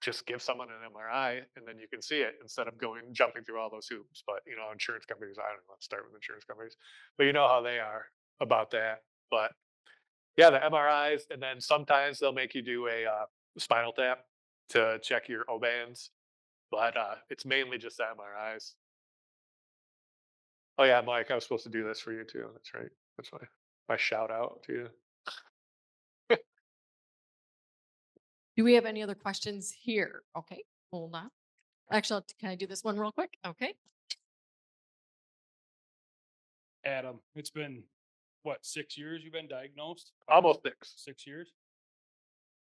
just give someone an MRI and then you can see it instead of jumping through all those hoops. But insurance companies, I don't know, let's start with insurance companies, but you know how they are about that. But yeah, the MRIs, and then sometimes they'll make you do a spinal tap to check your O bands, but it's mainly just the MRIs. Oh yeah, Mike, I was supposed to do this for you too. That's right. That's my shout out to you. Do we have any other questions here? Okay, hold on. Actually, can I do this one real quick? Okay. Adam, it's been what, 6 years you've been diagnosed? Almost 6. 6 years?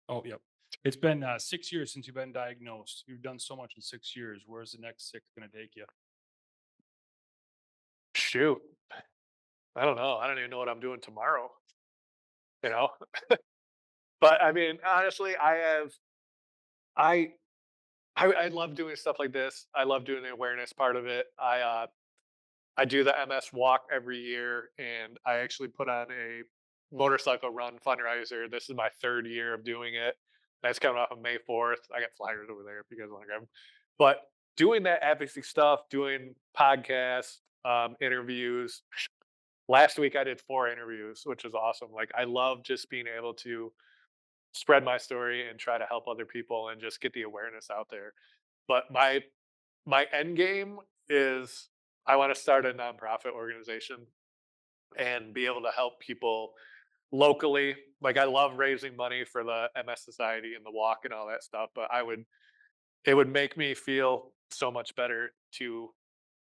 Oh, yep. It's been 6 years since you've been diagnosed. You've done so much in 6 years. Where's the next six going to take you? Shoot, I don't know. I don't even know what I'm doing tomorrow. You know, but I mean, honestly, I I love doing stuff like this. I love doing the awareness part of it. I do the MS walk every year, and I actually put on a motorcycle run fundraiser. This is my 3rd year of doing it. That's coming off of May 4th. I got flyers over there if you guys want to grab them. But doing that advocacy stuff, doing podcasts, interviews. Last week I did 4 interviews, which is awesome. Like I love just being able to spread my story and try to help other people and just get the awareness out there. But my end game is I want to start a nonprofit organization and be able to help people locally. Like I love raising money for the MS Society and the walk and all that stuff, but it would make me feel so much better to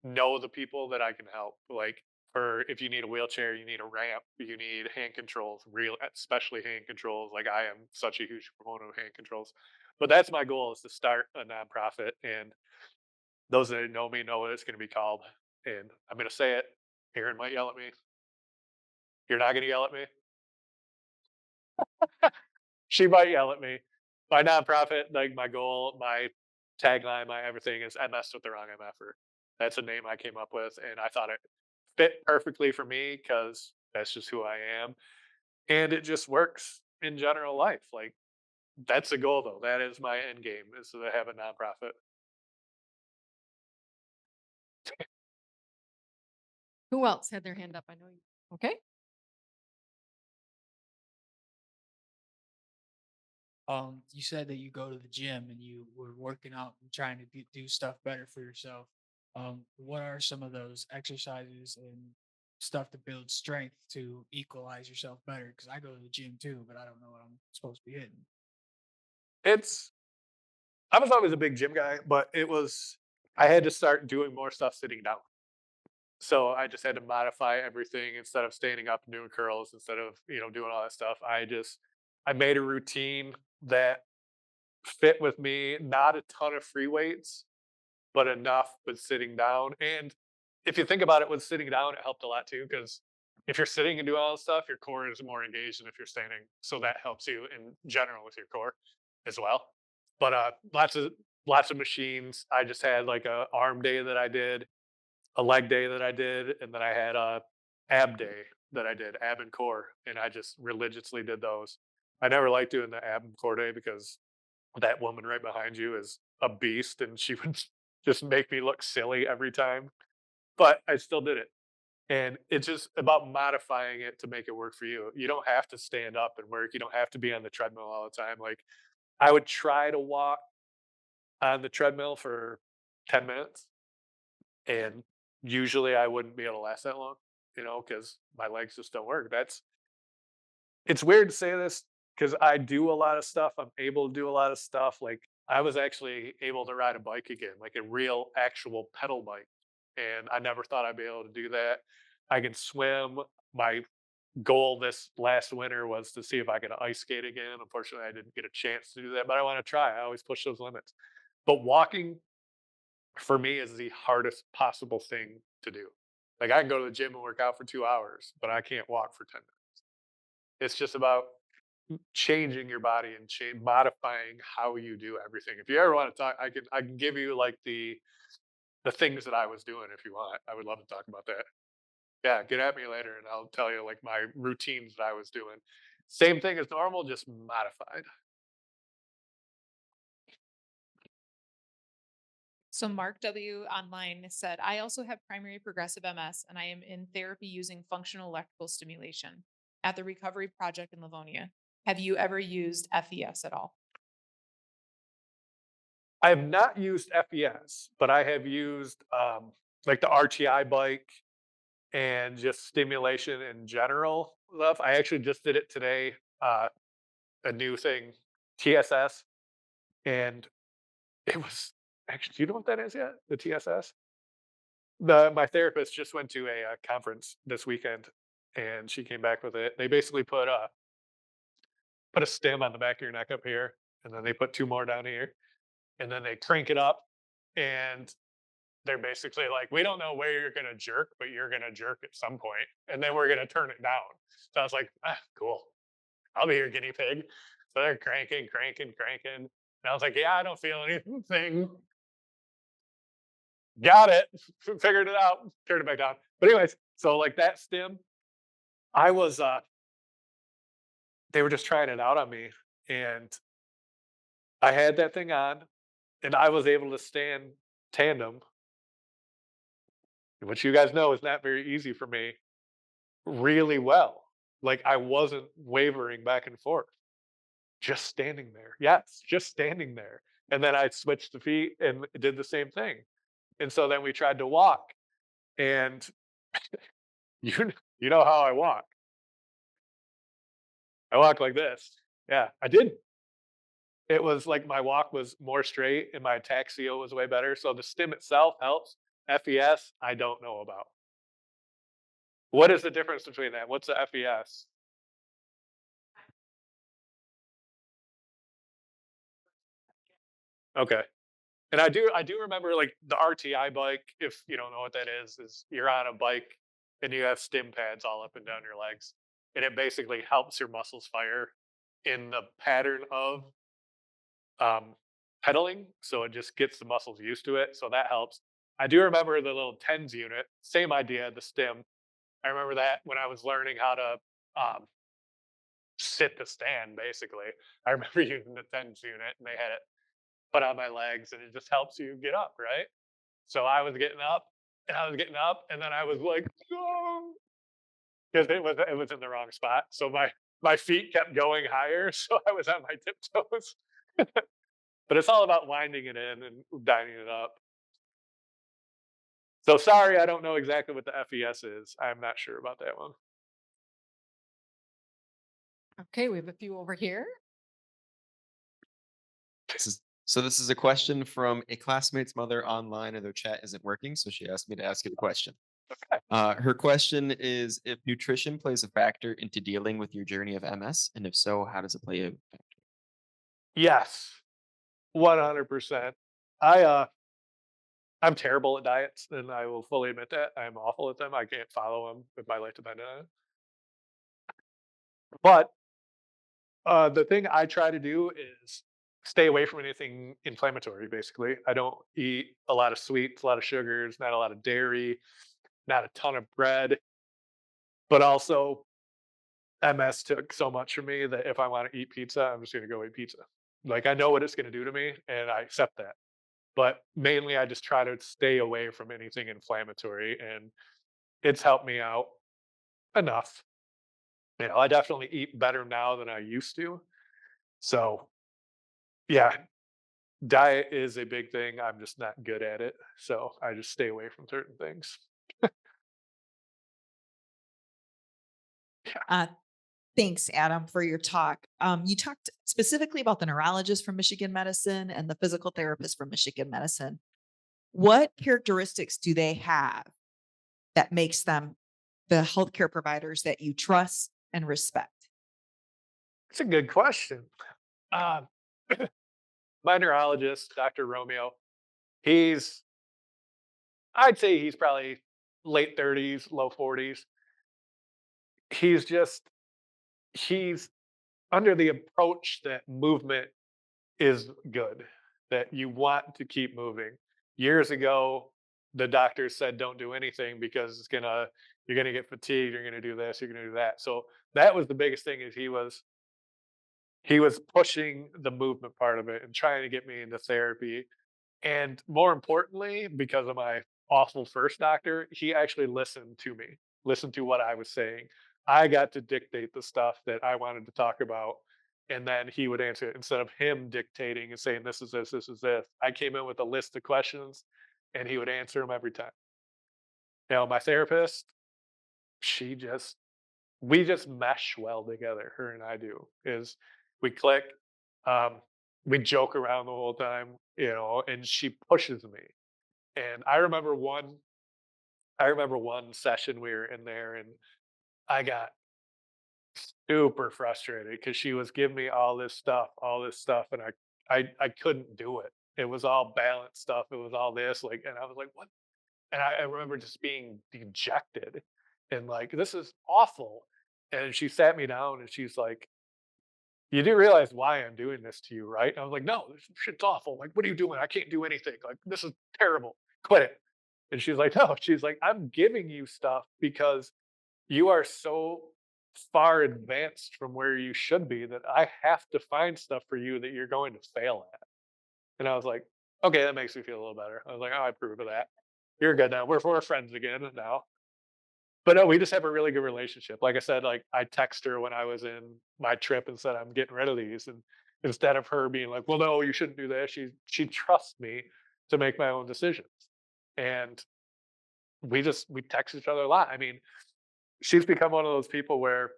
know the people that I can help. Like for if you need a wheelchair, you need a ramp, you need hand controls, real especially hand controls. Like I am such a huge proponent of hand controls. But that's my goal is to start a nonprofit, and those that know me know what it's gonna be called. And I'm gonna say it. Aaron might yell at me. You're not gonna yell at me? She might yell at me. My nonprofit, like my goal, my tagline, my everything is MS with the wrong MFer. That's a name I came up with, and I thought it fit perfectly for me because that's just who I am, and it just works in general life. Like that's the goal, though. That is my end game is to have a nonprofit. Who else had their hand up? I know you. Okay. You said that you go to the gym and you were working out and trying to do stuff better for yourself. What are some of those exercises and stuff to build strength to equalize yourself better? Because I go to the gym too, but I don't know what I'm supposed to be hitting. It's I was always a big gym guy, but I had to start doing more stuff sitting down. So I just had to modify everything instead of standing up and doing curls, instead of, doing all that stuff. I made a routine that fit with me, not a ton of free weights, but enough with sitting down. And if you think about it with sitting down, it helped a lot too, because if you're sitting and doing all this stuff, your core is more engaged than if you're standing. So that helps you in general with your core as well. But lots of machines. I just had like a arm day that I did, a leg day that I did, and then I had a ab day that I did, ab and core, and I just religiously did those. I never liked doing the ab and core day because that woman right behind you is a beast, and she would just make me look silly every time. But I still did it. And it's just about modifying it to make it work for you. You don't have to stand up and work. You don't have to be on the treadmill all the time. Like I would try to walk on the treadmill for 10 minutes, and usually I wouldn't be able to last that long, because my legs just don't work. It's weird to say this because I do a lot of stuff. I'm able to do a lot of stuff. Like I was actually able to ride a bike again, like a real actual pedal bike. And I never thought I'd be able to do that. I can swim. My goal this last winter was to see if I could ice skate again. Unfortunately, I didn't get a chance to do that, but I want to try. I always push those limits. But walking for me is the hardest possible thing to do. Like I can go to the gym and work out for 2 hours, but I can't walk for 10 minutes. It's just about changing your body and modifying how you do everything. If you ever want to talk, I can give you like the things that I was doing if you want. I would love to talk about that. Yeah, get at me later and I'll tell you like my routines that I was doing. Same thing as normal, just modified. So Mark W. online said, I also have primary progressive MS and I am in therapy using functional electrical stimulation at the Recovery Project in Livonia. Have you ever used FES at all? I have not used FES, but I have used like the RTI bike and just stimulation in general stuff. I actually just did it today, a new thing, TSS, and it was actually. Do you know what that is yet? The TSS. My therapist just went to a conference this weekend, and she came back with it. They basically put a stem on the back of your neck up here, and then they put two more down here, and then they crank it up, and they're basically like, we don't know where you're gonna jerk, but you're gonna jerk at some point, and then we're gonna turn it down. So I was like, cool. I'll be your guinea pig. So they're cranking, cranking, cranking. And I was like, yeah, I don't feel anything. Got it. Figured it out. Turned it back down. But anyways, so like that stim, I was they were just trying it out on me, and I had that thing on, and I was able to stand tandem, which you guys know is not very easy for me, really well. Like I wasn't wavering back and forth, just standing there. Yes, just standing there. And then I switched the feet and did the same thing. And so then we tried to walk, and you know how I walk. I walk like this. Yeah, I did. It was like my walk was more straight and my ataxia was way better. So the stim itself helps. FES, I don't know about. What is the difference between that? What's the FES? Okay. And I do remember like the RTI bike, if you don't know what that is you're on a bike and you have stim pads all up and down your legs. And it basically helps your muscles fire in the pattern of pedaling. So it just gets the muscles used to it. So that helps. I do remember the little TENS unit, same idea, the stim. I remember that when I was learning how to um, sit to stand, basically. I remember using the TENS unit and they had it put on my legs and it just helps you get up, right? So I was getting up and I was getting up and then I was like, no, because it was in the wrong spot. So my feet kept going higher, so I was on my tiptoes. But it's all about winding it in and dining it up. So sorry, I don't know exactly what the FES is. I'm not sure about that one. Okay, we have a few over here. This is a question from a classmate's mother online, and their chat isn't working, so she asked me to ask you the question. Okay. Her question is if nutrition plays a factor into dealing with your journey of MS, and if so, how does it play a factor? Yes, 100%. I'm terrible at diets, and I will fully admit that. I'm awful at them. I can't follow them with my life dependent on it. But the thing I try to do is stay away from anything inflammatory, basically. I don't eat a lot of sweets, a lot of sugars, not a lot of dairy, not a ton of bread, but also MS took so much from me that if I want to eat pizza, I'm just going to go eat pizza. Like I know what it's going to do to me and I accept that. But mainly I just try to stay away from anything inflammatory and it's helped me out enough. I definitely eat better now than I used to. So, yeah, diet is a big thing. I'm just not good at it. So, I just stay away from certain things. Uh, Thanks, Adam, for your talk. You talked specifically about the neurologist from Michigan Medicine and the physical therapist from Michigan Medicine. What characteristics do they have that makes them the healthcare providers that you trust and respect? It's a good question. Uh, my neurologist, Dr. Romeo, he's, I'd say he's probably late 30s, low 40s. He's just, he's under the approach that movement is good, that you want to keep moving. Years ago, the doctors said don't do anything because you're gonna get fatigued, you're gonna do this, you're gonna do that. So that was the biggest thing is he was pushing the movement part of it and trying to get me into therapy. And more importantly, because of my awful first doctor, he actually listened to me, listened to what I was saying. I got to dictate the stuff that I wanted to talk about. And then he would answer it instead of him dictating and saying, this is this, this is this. I came in with a list of questions and he would answer them every time. Now, my therapist, she just, we just mesh well together, her and I do, is we click. Um, we joke around the whole time, and she pushes me. And I remember one session we were in there and I got super frustrated because she was giving me all this stuff, and I couldn't do it. It was all balance stuff. It was all this, like, and I was like, what? And I remember just being dejected and like, this is awful. And she sat me down and she's like, you do realize why I'm doing this to you, right? And I was like, no, this shit's awful. Like, what are you doing? I can't do anything. Like, this is terrible. Quit it. And she's like, no, she's like, I'm giving you stuff because you are so far advanced from where you should be that I have to find stuff for you that you're going to fail at. And I was like, okay, that makes me feel a little better. I was like, oh, I approve of that. You're good now. We're friends again now. But no, we just have a really good relationship. Like I said, like I text her when I was in my trip and said I'm getting rid of these, and instead of her being like, "Well, no, you shouldn't do that," she trusts me to make my own decisions, and we text each other a lot. I mean, she's become one of those people where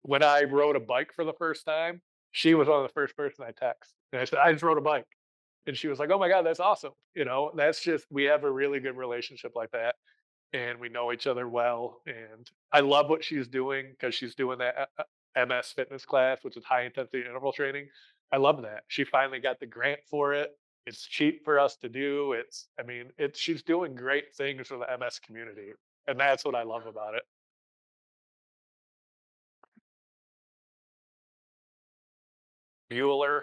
when I rode a bike for the first time, she was one of the first person I text, and I said, "I just rode a bike," and she was like, "Oh my god, that's awesome!" That's just we have a really good relationship like that, and we know each other well. And I love what she's doing because she's doing that MS fitness class, which is high intensity interval training. I love that. She finally got the grant for it. It's cheap for us to do. I mean, she's doing great things for the MS community. And that's what I love about it. Bueller,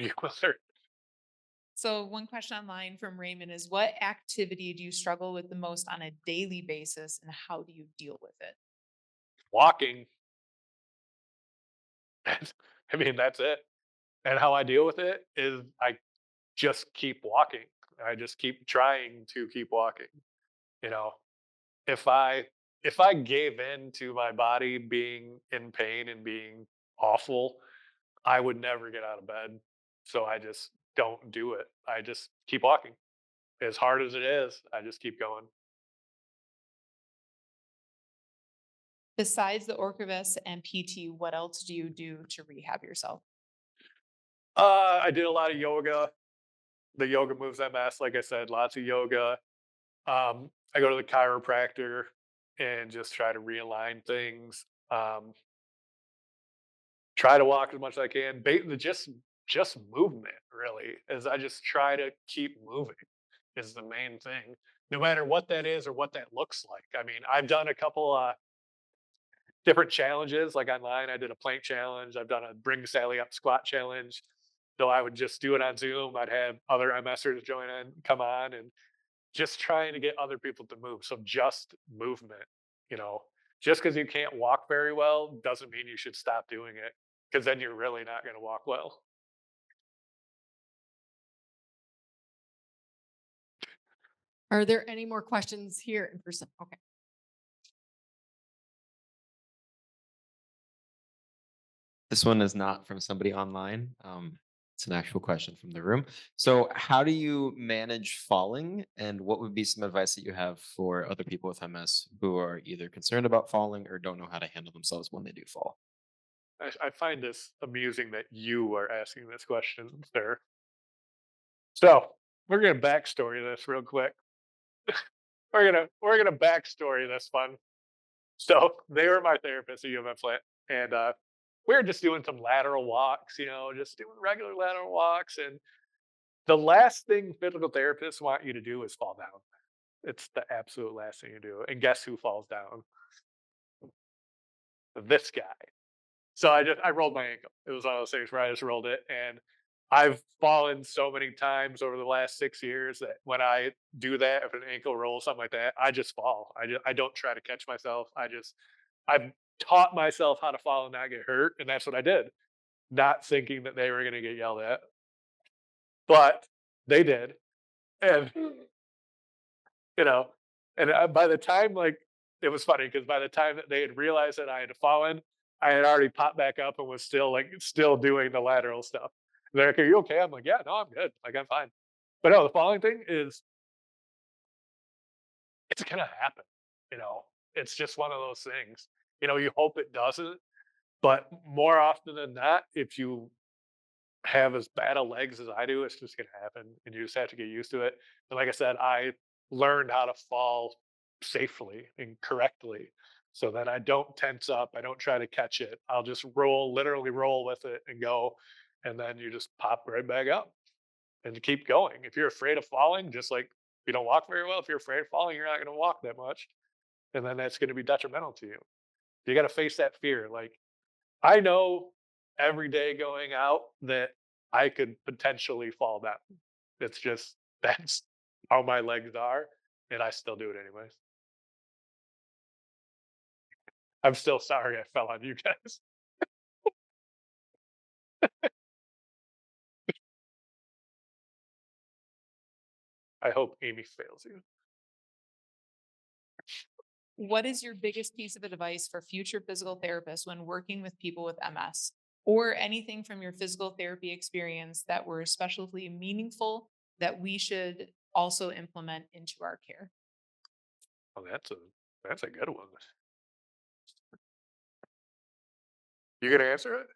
Bueller. So one question online from Raymond is, what activity do you struggle with the most on a daily basis and how do you deal with it? Walking. I mean, that's it. And how I deal with it is I just keep walking. I just keep trying to keep walking. You know, if I if I gave in to my body being in pain and being awful, I would never get out of bed. So I just don't do it. I just keep walking. As hard as it is, I just keep going. Besides the Orcavis and PT, what else do you do to rehab yourself? I did a lot of yoga. The yoga moves MS, like I said, lots of yoga. I go to the chiropractor and just try to realign things. Try to walk as much as I can. Just movement really, as I just try to keep moving is the main thing. No matter what that is or what that looks like. I mean, I've done a couple different challenges like online. I did a plank challenge. I've done a bring Sally up squat challenge. So I would just do it on Zoom. I'd have other MSers join in, come on, and just trying to get other people to move. So just movement, you know, just because you can't walk very well doesn't mean you should stop doing it because then you're really not going to walk well. Are there any more questions here in person? Okay. This one is not from somebody online. It's an actual question from the room. So, how do you manage falling, and what would be some advice that you have for other people with MS who are either concerned about falling or don't know how to handle themselves when they do fall? I find this amusing that you are asking this question, sir. So we're gonna backstory this real quick. We're gonna backstory this one. So they were my therapist at UMF Flint, and we were just doing some lateral walks, just doing regular lateral walks. And the last thing physical therapists want you to do is fall down. It's the absolute last thing you do. And guess who falls down? This guy. So I rolled my ankle. It was one of those things where I just rolled it, and I've fallen so many times over the last 6 years that when I do that, if an ankle roll, something like that, I just fall. I don't try to catch myself. I've taught myself how to fall and not get hurt, and that's what I did, not thinking that they were going to get yelled at. But They did. And, you know, and by the time, like, it was funny because by the time that they had realized that I had fallen, I had already popped back up and was still like, still doing the lateral stuff. They're like, "Are you okay?" I'm like, "Yeah, no, I'm good. Like, I'm fine." But no, the falling thing is, it's gonna happen. You know, it's just one of those things. You hope it doesn't, but more often than not, if you have as bad of legs as I do, it's just gonna happen, and you just have to get used to it. And like I said, I learned how to fall safely and correctly so that I don't tense up, I don't try to catch it. I'll just roll, literally roll with it and go, and then you just pop right back up and keep going. If you're afraid of falling, just like you don't walk very well, if you're afraid of falling, you're not gonna walk that much, and then that's gonna be detrimental to you. You gotta face that fear. Like, I know every day going out that I could potentially fall down. It's just that's how my legs are, and I still do it anyways. I'm still sorry I fell on you guys. I hope Amy fails you. What is your biggest piece of advice for future physical therapists when working with people with MS? Or anything from your physical therapy experience that were especially meaningful that we should also implement into our care? Oh, that's a good one. You gonna answer it?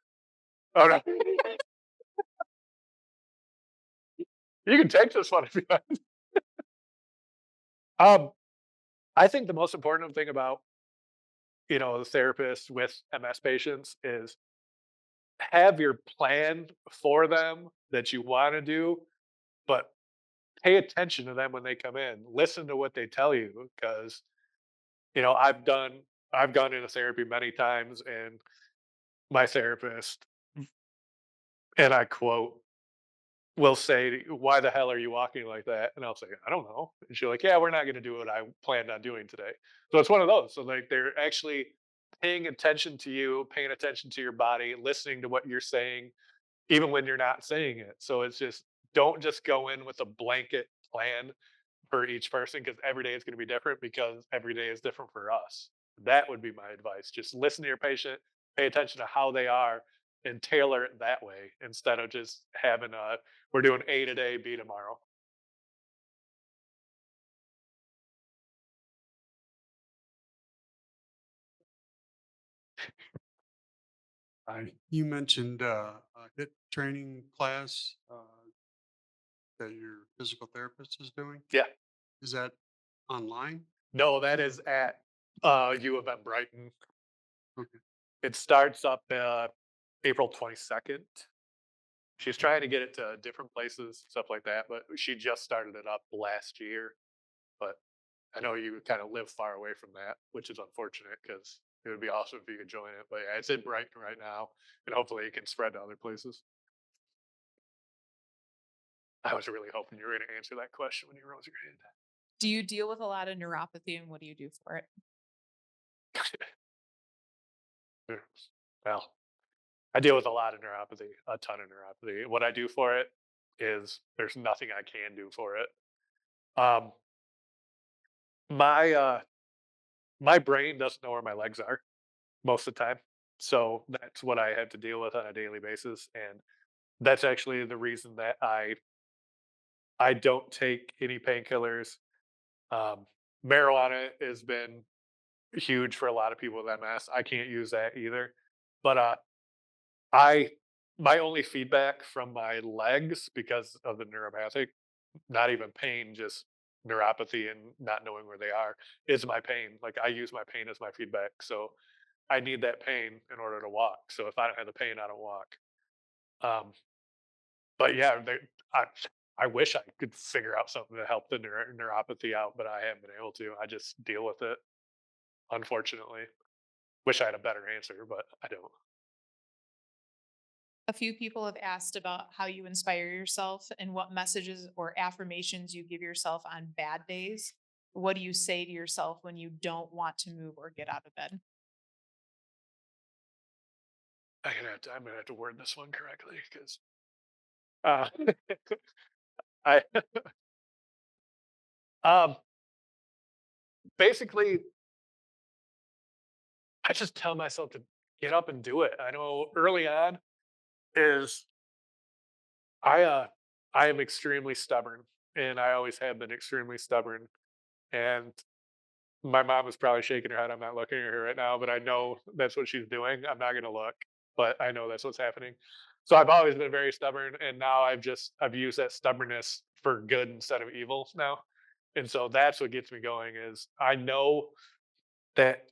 Oh no. You can take this one if you want. Um, I think the most important thing about the therapist with MS patients is have your plan for them that you want to do, but pay attention to them when they come in. Listen to what they tell you because I've gone into therapy many times, and my therapist, and I quote, will say, "Why the hell are you walking like that?" And I'll say, "I don't know." And she'll like, "Yeah, we're not going to do what I planned on doing today." So it's one of those. So like they're actually paying attention to you, paying attention to your body, listening to what you're saying, even when you're not saying it. So it's just don't just go in with a blanket plan for each person because every day is going to be different because every day is different for us. That would be my advice. Just listen to your patient, pay attention to how they are, and tailor it that way instead of just having we're doing A today, B tomorrow. You mentioned a HIT training class that your physical therapist is doing. Yeah. Is that online? No, that is at U of M Brighton. Okay. It starts up April 22nd. She's trying to get it to different places, stuff like that, but she just started it up last year. But I know you kind of live far away from that, which is unfortunate because it would be awesome if you could join it. But yeah, it's in Brighton right now, and hopefully it can spread to other places. I was really hoping you were going to answer that question when you rose your hand. Do you deal with a lot of neuropathy and what do you do for it? Well, I deal with a lot of neuropathy, a ton of neuropathy. What I do for it is there's nothing I can do for it. Um, my my brain doesn't know where my legs are most of the time, so that's what I have to deal with on a daily basis, and that's actually the reason that I don't take any painkillers. Um, Marijuana has been huge for a lot of people with MS. I can't use that either, but I my only feedback from my legs because of the neuropathic, not even pain, just neuropathy and not knowing where they are, is my pain. Like I use my pain as my feedback. So I need that pain in order to walk. So if I don't have the pain, I don't walk. Um, but yeah, I I wish I could figure out something to help the neuropathy out, but I haven't been able to. I just deal with it, unfortunately. Wish I had a better answer, but I don't. A few people have asked about how you inspire yourself and what messages or affirmations you give yourself on bad days. What do you say to yourself when you don't want to move or get out of bed? I'm gonna have to word this one correctly because uh, I um basically I just tell myself to get up and do it. I know early on is I I am extremely stubborn, and I always have been extremely stubborn. And my mom is probably shaking her head. I'm not looking at her right now, but I know that's what she's doing. I'm not gonna look, but I know that's what's happening. So I've always been very stubborn, and now I've used that stubbornness for good instead of evil now. And so that's what gets me going is I know that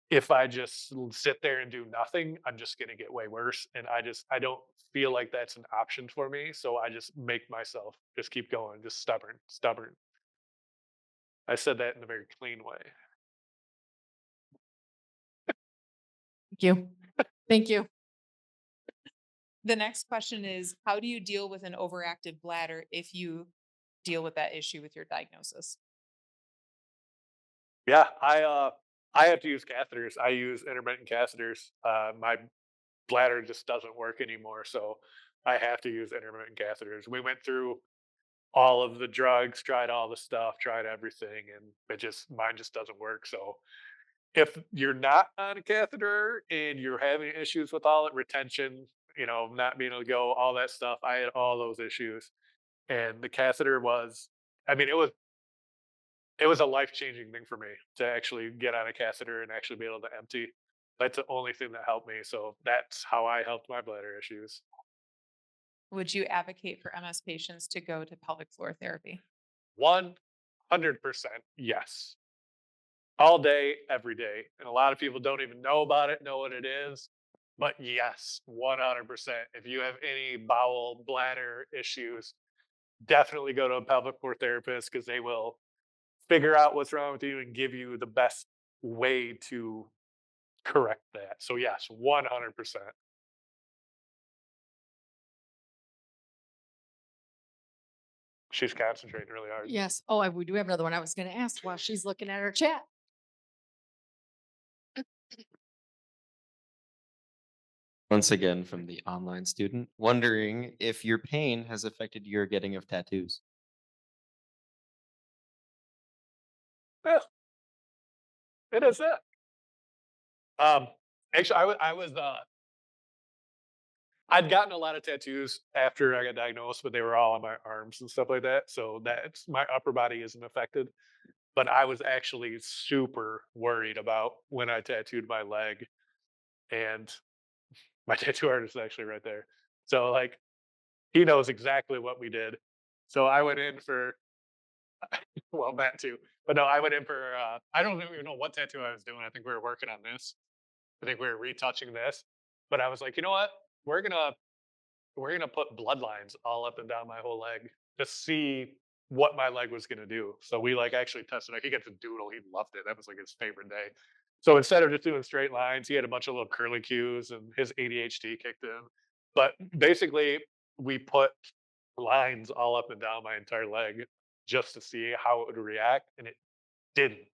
if I just sit there and do nothing, I'm just gonna get way worse. And I don't feel like that's an option for me. So I just make myself just keep going, just stubborn, stubborn. I said that in a very clean way. Thank you. Thank you. The next question is, how do you deal with an overactive bladder if you deal with that issue with your diagnosis? Yeah, I have to use catheters. I use intermittent catheters. My bladder just doesn't work anymore, so I have to use intermittent catheters. We went through all of the drugs, tried all the stuff, tried everything, and mine just doesn't work. So if you're not on a catheter and you're having issues with all it, retention, not being able to go, all that stuff, I had all those issues, and the catheter was, I mean, it was a life-changing thing for me to actually get on a catheter and actually be able to empty. That's the only thing that helped me, so that's how I helped my bladder issues. Would you advocate for MS patients to go to pelvic floor therapy? 100% yes. All day, every day, and a lot of people don't even know about it, know what it is, but yes, 100%. If you have any bowel, bladder issues, definitely go to a pelvic floor therapist because they will figure out what's wrong with you and give you the best way to correct that. So yes, 100%. She's concentrating really hard. Yes. Oh, we do have another one I was going to ask while she's looking at her chat. Once again, from the online student, wondering if your pain has affected your getting of tattoos. Yeah, it is it. Um, actually, I'd gotten a lot of tattoos after I got diagnosed, but they were all on my arms and stuff like that. So that's my upper body isn't affected. But I was actually super worried about when I tattooed my leg, and my tattoo artist is actually right there. So like he knows exactly what we did. So I went in for well that too. But no, I went in for I don't even know what tattoo I was doing. I think we were working on this. I think we were retouching this. But I was like, you know what? We're gonna we're gonna put bloodlines all up and down my whole leg to see what my leg was gonna do. So we like actually tested it. He got to doodle. He loved it. That was like his favorite day. So instead of just doing straight lines, he had a bunch of little curly cues and his ADHD kicked in. But basically, we put lines all up and down my entire leg just to see how it would react, and it didn't.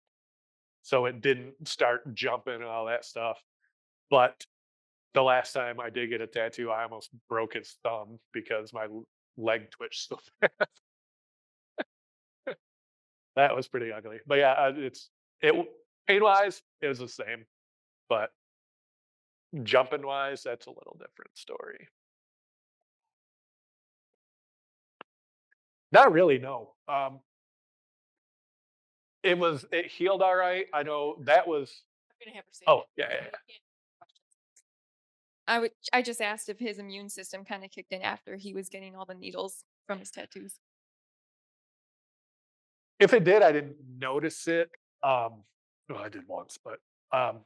So it didn't start jumping and all that stuff. But the last time I did get a tattoo, I almost broke his thumb because my leg twitched so fast. That was pretty ugly. But yeah, pain wise, it was the same, but jumping wise, that's a little different story. Not really, no. It healed all right. I know that was. I'm going to have her say Oh that. yeah, yeah, yeah. I just asked if his immune system kind of kicked in after he was getting all the needles from his tattoos. If it did, I didn't notice it. Well, I did once, but um,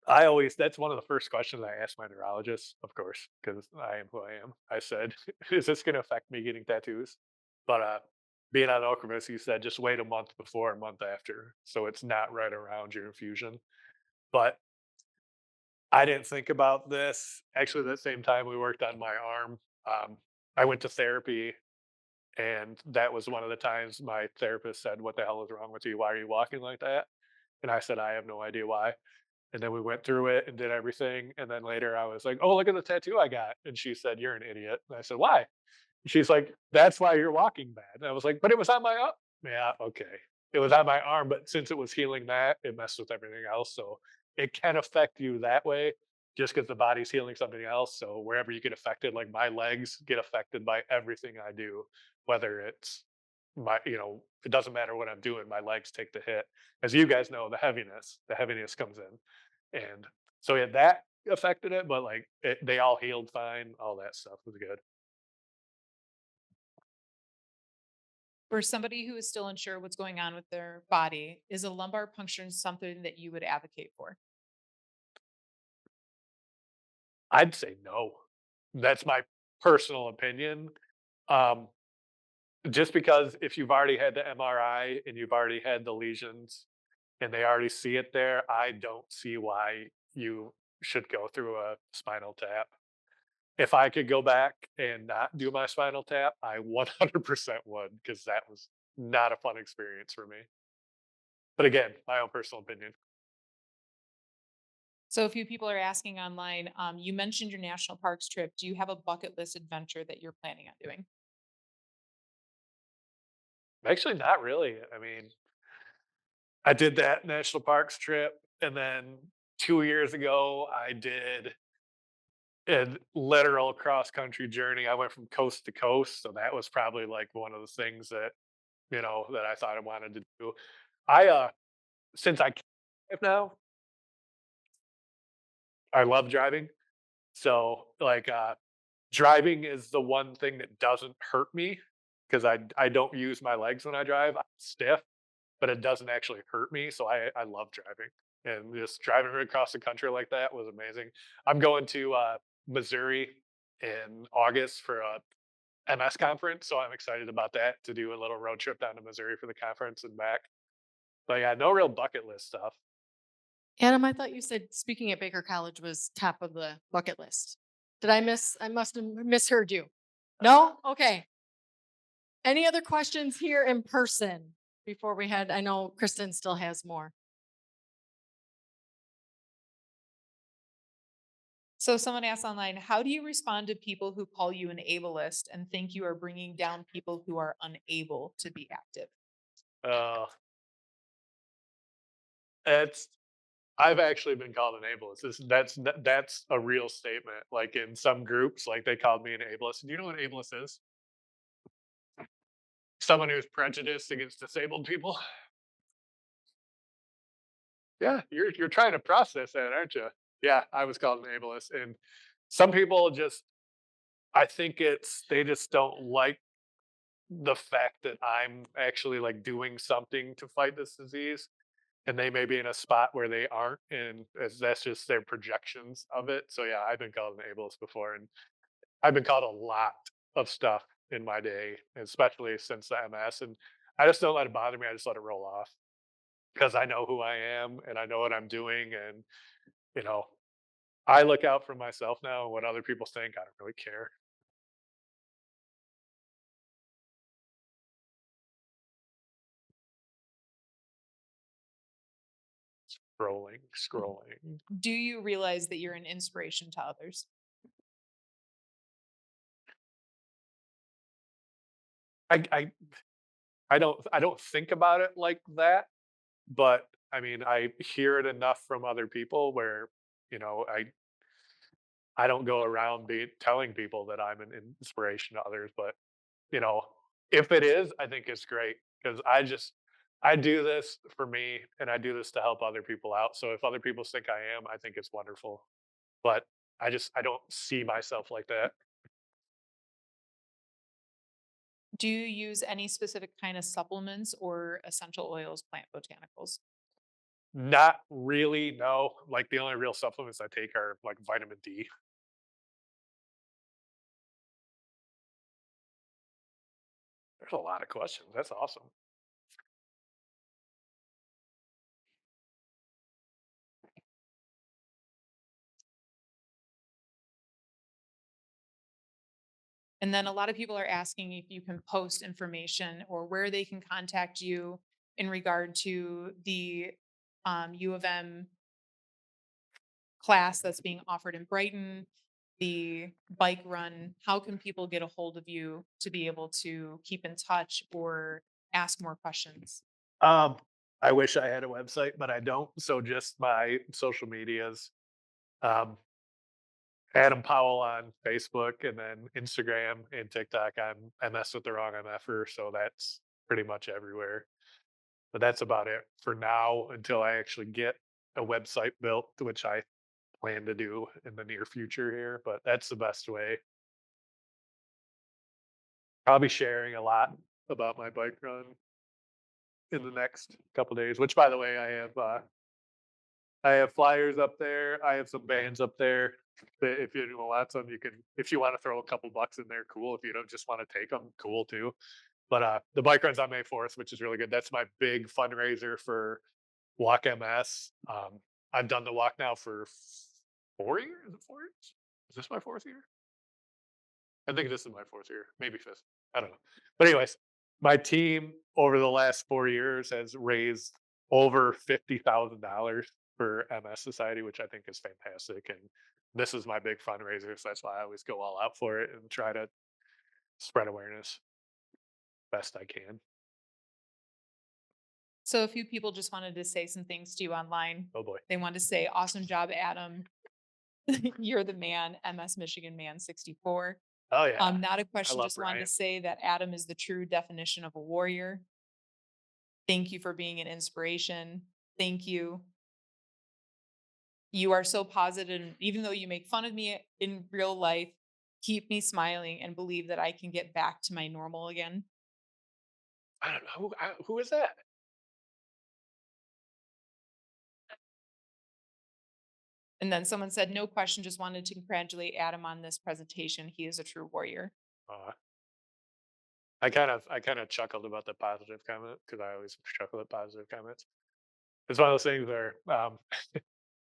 that's one of the first questions I asked my neurologist, of course, because I am who I am. I said, "Is this going to affect me getting tattoos?" But being on Ocrevus, he said, "Just wait a month before, a month after, so it's not right around your infusion." But I didn't think about this. Actually, that same time we worked on my arm, um, I went to therapy, and that was one of the times my therapist said, "What the hell is wrong with you? Why are you walking like that?" And I said, "I have no idea why." And then we went through it and did everything. And then later I was like, "Oh, look at the tattoo I got." And she said, "You're an idiot." And I said, "Why?" She's like, "That's why you're walking bad." And I was like, "But it was on my arm." Yeah, okay. It was on my arm, but since it was healing that, it messed with everything else. So it can affect you that way just because the body's healing something else. So wherever you get affected, like my legs get affected by everything I do, whether it's it doesn't matter what I'm doing, my legs take the hit. As you guys know, the heaviness comes in. And so yeah, that affected it, but like they all healed fine. All that stuff was good. For somebody who is still unsure what's going on with their body, is a lumbar puncture something that you would advocate for? I'd say no. That's my personal opinion. Um, just because if you've already had the MRI and you've already had the lesions and they already see it there, I don't see why you should go through a spinal tap. If I could go back and not do my spinal tap, I 100% would because that was not a fun experience for me. But again, my own personal opinion. So a few people are asking online, you mentioned your national parks trip. Do you have a bucket list adventure that you're planning on doing? Actually, not really. I mean, I did that national parks trip, and then 2 years ago, I did a literal cross country journey. I went from coast to coast, so that was probably, like, one of the things that, that I thought I wanted to do. Since I can drive now, I love driving. So, like, driving is the one thing that doesn't hurt me because I don't use my legs when I drive. I'm stiff, but it doesn't actually hurt me, so I love driving, and just driving across the country like that was amazing. I'm going to, Missouri in August for a MS conference, so I'm excited about that, to do a little road trip down to Missouri for the conference and back. But, yeah, no real bucket list stuff. Adam, I thought you said speaking at Baker College was top of the bucket list. I must have misheard you. No? Okay. Any other questions here in person before we head? I know Kristen still has more. So someone asked online, how do you respond to people who call you an ableist and think you are bringing down people who are unable to be active? Uh, it's I've actually been called an ableist. That's a real statement. Like in some groups, like they called me an ableist. Do you know what ableist is? Someone who's prejudiced against disabled people. Yeah, you're trying to process that, aren't you? Yeah, I was called an ableist, and some people just I think they just don't like the fact that I'm actually like doing something to fight this disease, and they may be in a spot where they aren't, and that's just their projections of it. So yeah, I've been called an ableist before, and I've been called a lot of stuff in my day, especially since the MS, and I just don't let it bother me. I just let it roll off because I know who I am and I know what I'm doing, and you know, I look out for myself now. And what other people think, I don't really care. Scrolling. Do you realize that you're an inspiration to others? I I I don't think about it like that, but I mean, I hear it enough from other people where you know I don't go around telling people that I'm an inspiration to others, but you know, if it is, I think it's great because I do this for me and I do this to help other people out. So if other people think I am, I think it's wonderful. But I don't see myself like that. Do you use any specific kind of supplements or essential oils, plant botanicals? Not really, no. Like the only real supplements I take are like vitamin D. There's a lot of questions. That's awesome. And then a lot of people are asking if you can post information or where they can contact you in regard to the U of M class that's being offered in Brighton. the bike run, how can people get a hold of you to be able to keep in touch or ask more questions? I wish I had a website, but I don't. So just my social medias. Um, Adam Powell on Facebook, and then Instagram and TikTok. I mess with the wrong Mfer, so that's pretty much everywhere. But that's about it for now until I actually get a website built, which I plan to do in the near future here. But that's the best way. I'll be sharing a lot about my bike run in the next couple days. Which, by the way, I have flyers up there. I have some bands up there. That if you want some, you can. If you want to throw a couple bucks in there, cool. If you don't just want to take them, cool too. But the bike run's on May 4th, which is really good. That's my big fundraiser for Walk MS. I've done the walk now for 4 years. Is it 4 years? Is this my 4th year? I think this is my 4th year, maybe 5th. I don't know. But anyways, my team over the last 4 years has raised over $50,000 for MS Society, which I think is fantastic. And this is my big fundraiser, so that's why I always go all out for it and try to spread awareness best I can. So a few people just wanted to say some things to you online. Oh boy. They want to say, awesome job, Adam. You're the man, MS Michigan Man 64. Oh yeah. Not a question, love just wanted Brian. to say that Adam is the true definition of a warrior. Thank you for being an inspiration. Thank you. You are so positive, and even though you make fun of me in real life, keep me smiling and believe that I can get back to my normal again. I don't know who is that? And then someone said, no question, just wanted to congratulate Adam on this presentation. He is a true warrior. I kind of chuckled about the positive comment because I always chuckle at positive comments. It's one of those things where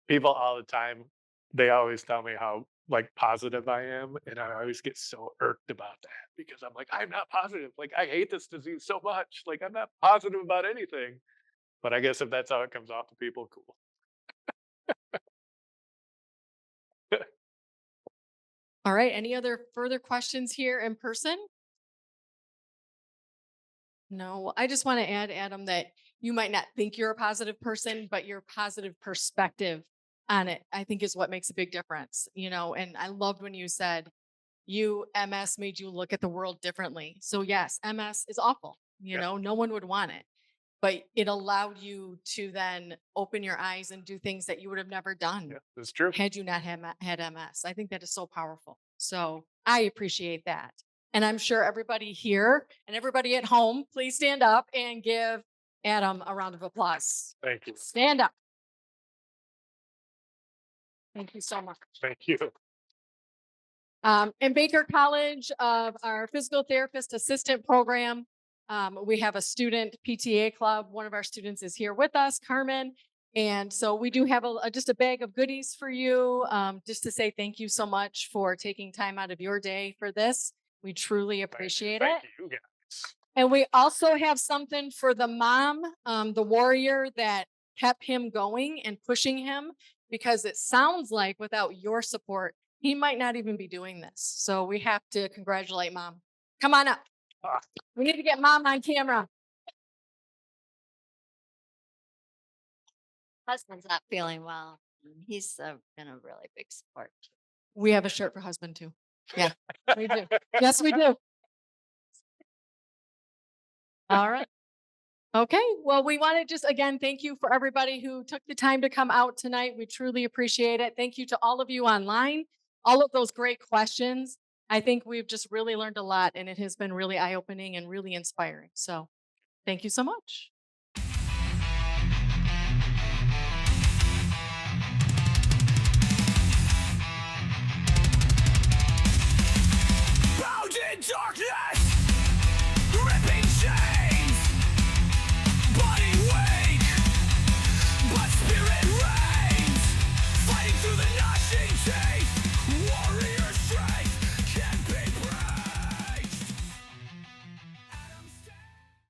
people all the time, they always tell me how like positive I am, and I always get so irked about that because I'm like, I'm not positive. Like I hate this disease so much. Like I'm not positive about anything. But I guess if that's how it comes off to people, cool. All right. Any other further questions here in person? No, I just want to add, Adam, that you might not think you're a positive person, but your positive perspective on it, I think, is what makes a big difference. And I loved when you said MS made you look at the world differently. So yes, MS is awful. No one would want it, but it allowed you to then open your eyes and do things that you would have never done Yeah, that's true. had you not had MS. I think that is so powerful. So I appreciate that. And I'm sure everybody here and everybody at home, please stand up and give Adam a round of applause. Thank you. Stand up. Thank you so much. Thank you. In Baker College, of our physical therapist assistant program, we have a student PTA club. One of our students is here with us, Carmen. And so we do have just a bag of goodies for you, just to say thank you so much for taking time out of your day for this. We truly appreciate it. Thank you guys. And we also have something for the mom, the warrior that kept him going and pushing him, because it sounds like without your support, he might not even be doing this. So we have to congratulate mom. Come on up. We need to get mom on camera. Husband's not feeling well. He's been a really big support. We have a shirt for husband too. Yeah, we do. Yes, we do. All right. Okay. Well, we want to just again thank you for everybody who took the time to come out tonight. We truly appreciate it. Thank you to all of you online, all of those great questions. I think we've just really learned a lot, and it has been really eye-opening and really inspiring. So thank you so much.